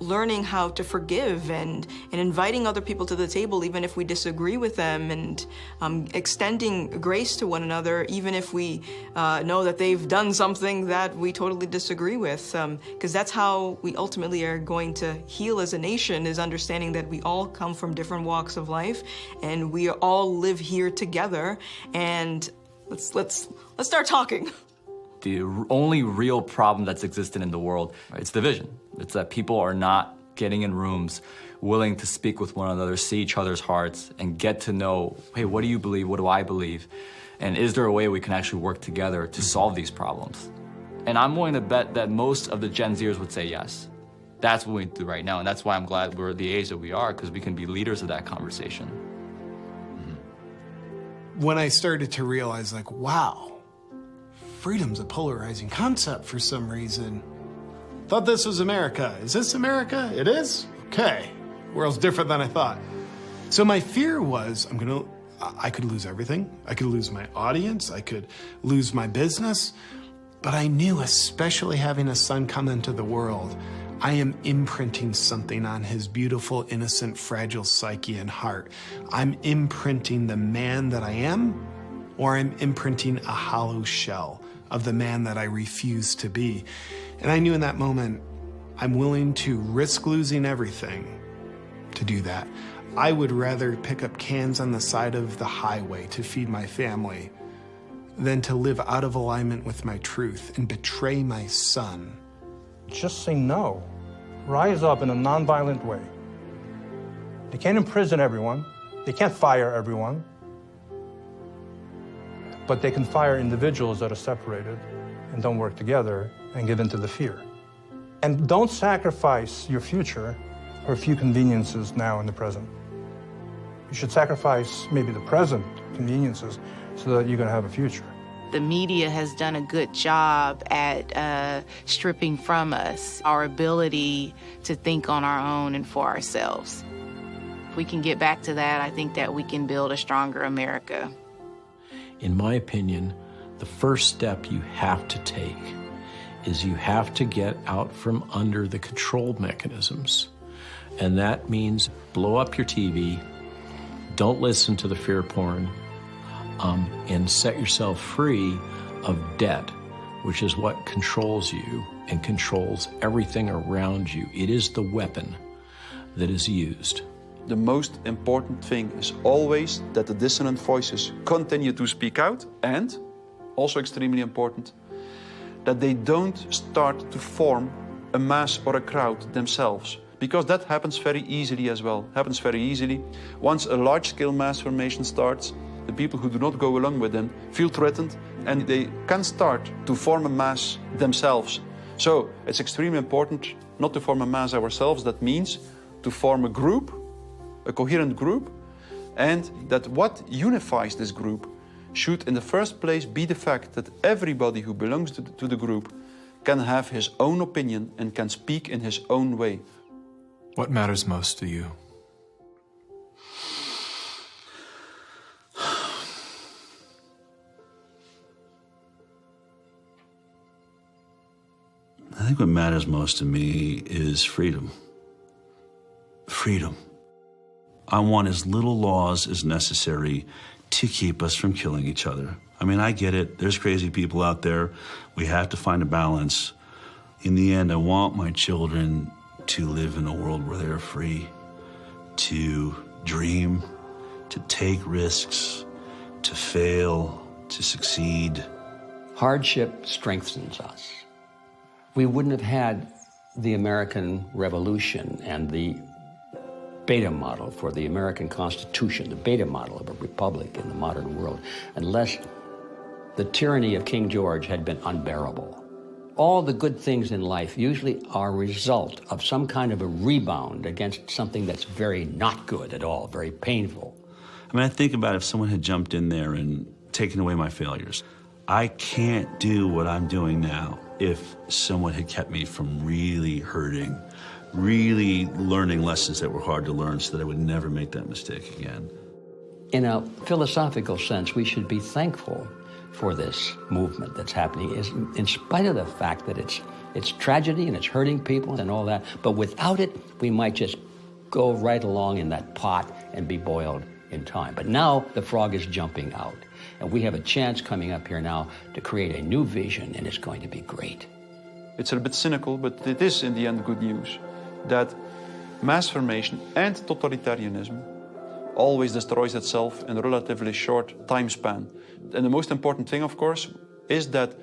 learning how to forgive and inviting other people to the table even if we disagree with them, and extending grace to one another even if we know that they've done something that we totally disagree with, because that's how we ultimately are going to heal as a nation, is understanding that we all come from different walks of life and we all live here together, and let's start talking. The only real problem that's existed in the world, it's division. It's that people are not getting in rooms, willing to speak with one another, see each other's hearts, and get to know, hey, what do you believe? What do I believe? And is there a way we can actually work together to solve these problems? And I'm willing to bet that most of the Gen Zers would say yes. That's what we do right now, and that's why I'm glad we're the age that we are, because we can be leaders of that conversation. When I started to realize, like, wow, freedom's a polarizing concept for some reason. Thought this was America. Is this America? It is? Okay. World's different than I thought. So my fear was I could lose everything. I could lose my audience. I could lose my business. But I knew, especially having a son come into the world, I am imprinting something on his beautiful, innocent, fragile psyche and heart. I'm imprinting the man that I am, or I'm imprinting a hollow shell of the man that I refuse to be. And I knew in that moment, I'm willing to risk losing everything to do that. I would rather pick up cans on the side of the highway to feed my family than to live out of alignment with my truth and betray my son. Just say no. Rise up in a nonviolent way. They can't imprison everyone. They can't fire everyone. But they can fire individuals that are separated and don't work together and give in to the fear. And don't sacrifice your future for a few conveniences now in the present. You should sacrifice maybe the present conveniences so that you're going to have a future. The media has done a good job at stripping from us our ability to think on our own and for ourselves. If we can get back to that, I think that we can build a stronger America. In my opinion, the first step you have to take is you have to get out from under the control mechanisms. And that means blow up your TV, don't listen to the fear porn, and set yourself free of debt, which is what controls you and controls everything around you. It is the weapon that is used. The most important thing is always that the dissonant voices continue to speak out, and, also extremely important, that they don't start to form a mass or a crowd themselves. Because that happens very easily as well, happens very easily. Once a large-scale mass formation starts, the people who do not go along with them feel threatened, and they can start to form a mass themselves. So it's extremely important not to form a mass ourselves. That means to form a group, a coherent group, and that what unifies this group should in the first place be the fact that everybody who belongs to the group can have his own opinion and can speak in his own way. What matters most to you? I think what matters most to me is freedom. Freedom. I want as little laws as necessary to keep us from killing each other. I mean, I get it. There's crazy people out there. We have to find a balance. In the end, I want my children to live in a world where they're free to dream, to take risks, to fail, to succeed. Hardship strengthens us. We wouldn't have had the American Revolution and the beta model for the American Constitution, the beta model of a republic in the modern world, unless the tyranny of King George had been unbearable. All the good things in life usually are a result of some kind of a rebound against something that's very not good at all, very painful. I mean, I think about if someone had jumped in there and taken away my failures. I can't do what I'm doing now if someone had kept me from really hurting, really learning lessons that were hard to learn so that I would never make that mistake again. In a philosophical sense, we should be thankful for this movement that's happening, in spite of the fact that it's tragedy and it's hurting people and all that, but without it, we might just go right along in that pot and be boiled in time. But now the frog is jumping out, and we have a chance coming up here now to create a new vision, and it's going to be great. It's a bit cynical, but it is in the end good news that mass formation and totalitarianism always destroys itself in a relatively short time span. And the most important thing, of course, is that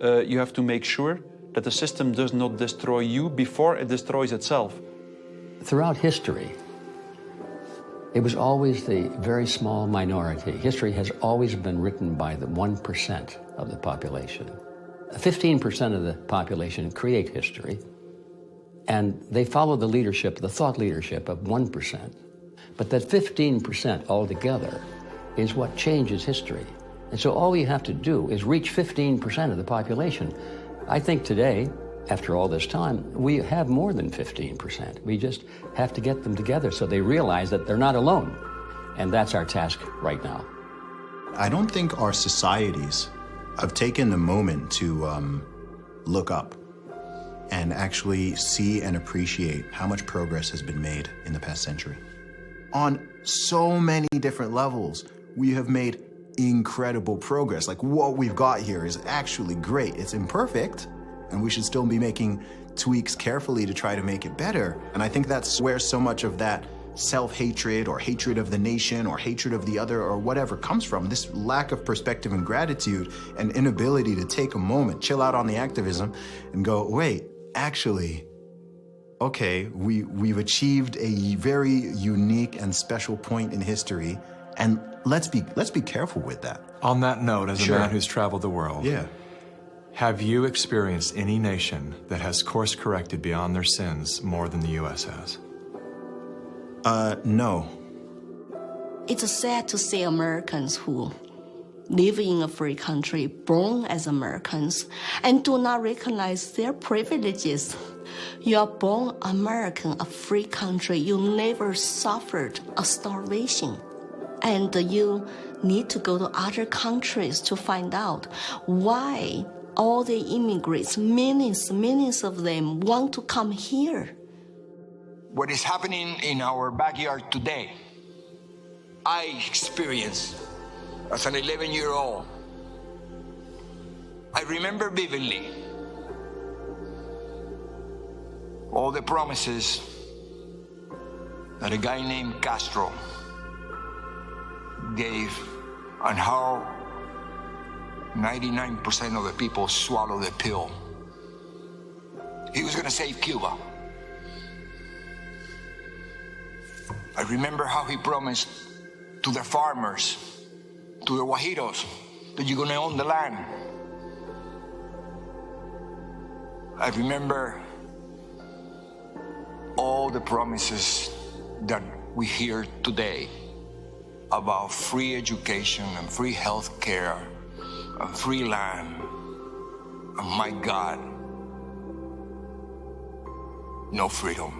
you have to make sure that the system does not destroy you before it destroys itself. Throughout history, it was always the very small minority. History has always been written by the 1% of the population. 15% of the population create history, and they follow the leadership, the thought leadership of 1%. But that 15% altogether is what changes history. And so all we have to do is reach 15% of the population. I think today, after all this time, we have more than 15%. We just have to get them together so they realize that they're not alone. And that's our task right now. I don't think our societies have taken the moment to look up and actually see and appreciate how much progress has been made in the past century. On so many different levels, we have made incredible progress. Like, what we've got here is actually great. It's imperfect, and we should still be making tweaks carefully to try to make it better. And I think that's where so much of that self-hatred or hatred of the nation or hatred of the other or whatever comes from, this lack of perspective and gratitude and inability to take a moment, chill out on the activism and go, wait, actually, okay, we've achieved a very unique and special point in history, and let's be careful with that. On that note, as a Sure. man who's traveled the world, have you experienced any nation that has course-corrected beyond their sins more than the U.S. has? No. It's sad to see Americans who live in a free country, born as Americans, and do not recognize their privileges. You are born American, a free country. You never suffered a starvation. And you need to go to other countries to find out why all the immigrants, millions of them, want to come here. What is happening in our backyard today, I experienced as an 11-year-old. I remember vividly all the promises that a guy named Castro gave and how 99% of the people swallowed the pill. He was going to save Cuba. I remember how he promised to the farmers, to the Guajiros, that you're going to own the land. I remember all the promises that we hear today about free education and free health care and free land. And my God, no freedom.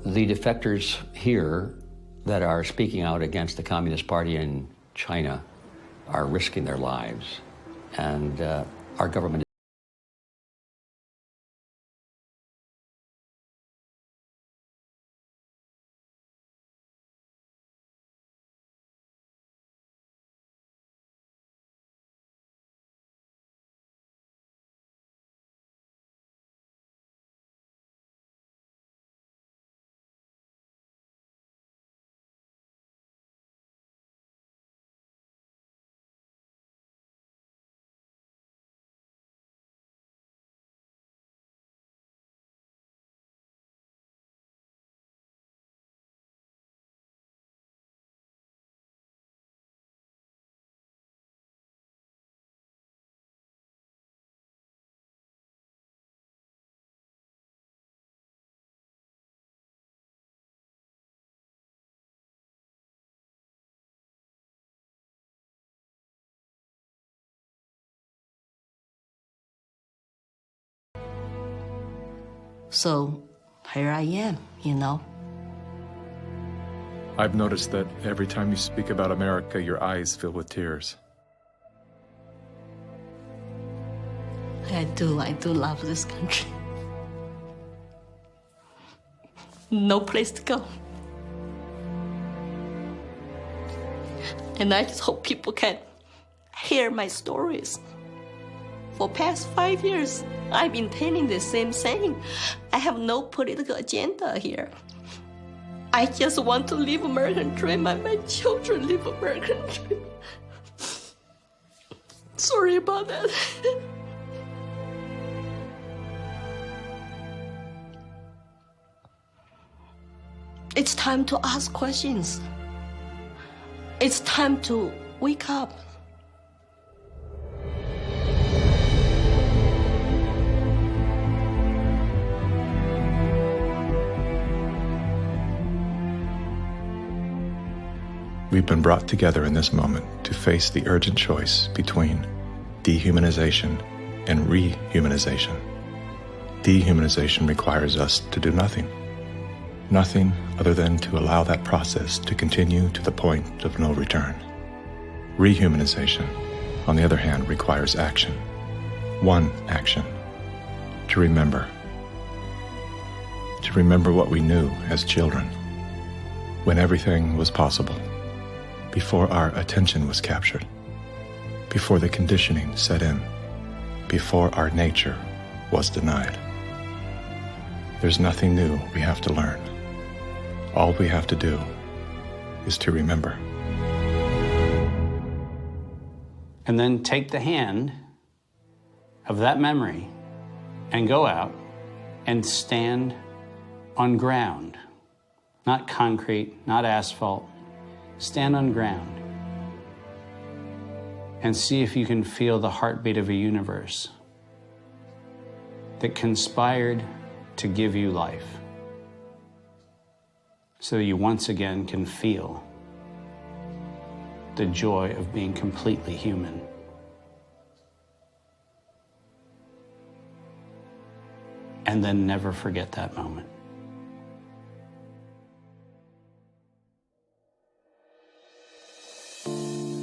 The defectors here that are speaking out against the Communist Party in China are risking their lives, and our government So here I am, you know. I've noticed that every time you speak about America, your eyes fill with tears. I do love this country. No place to go. And I just hope people can hear my stories. For past 5 years, I've been telling the same thing. I have no political agenda here. I just want to live American dream and my children live American dream. Sorry about that. It's time to ask questions. It's time to wake up. We've been brought together in this moment to face the urgent choice between dehumanization and rehumanization. Dehumanization requires us to do nothing. Nothing other than to allow that process to continue to the point of no return. Rehumanization, on the other hand, requires action. One action. To remember. To remember what we knew as children, when everything was possible. Before our attention was captured, before the conditioning set in, before our nature was denied. There's nothing new we have to learn. All we have to do is to remember. And then take the hand of that memory and go out and stand on ground, not concrete, not asphalt. Stand on ground and see if you can feel the heartbeat of a universe that conspired to give you life, so you once again can feel the joy of being completely human. And then never forget that moment.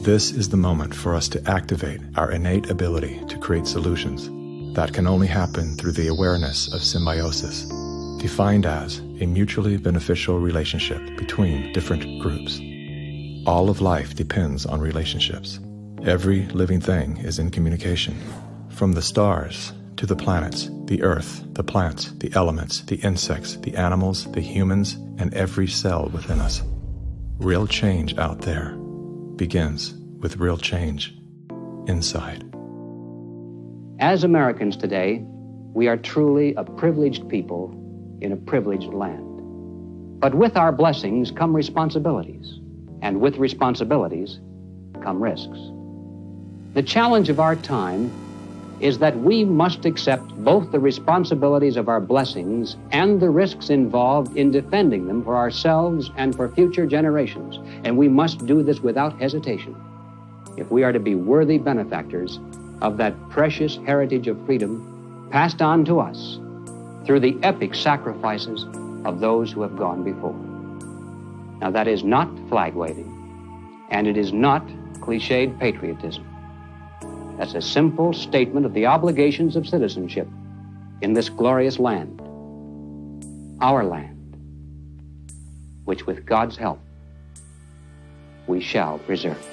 This is the moment for us to activate our innate ability to create solutions. That can only happen through the awareness of symbiosis, defined as a mutually beneficial relationship between different groups. All of life depends on relationships. Every living thing is in communication, from the stars to the planets, the earth, the plants, the elements, the insects, the animals, the humans, and every cell within us. Real change out there begins with real change inside. As Americans today, we are truly a privileged people in a privileged land. But with our blessings come responsibilities, and with responsibilities come risks. The challenge of our time is that we must accept both the responsibilities of our blessings and the risks involved in defending them for ourselves and for future generations. And we must do this without hesitation if we are to be worthy benefactors of that precious heritage of freedom passed on to us through the epic sacrifices of those who have gone before. Now, that is not flag waving, and it is not cliched patriotism. That's a simple statement of the obligations of citizenship in this glorious land, our land, which with God's help we shall preserve.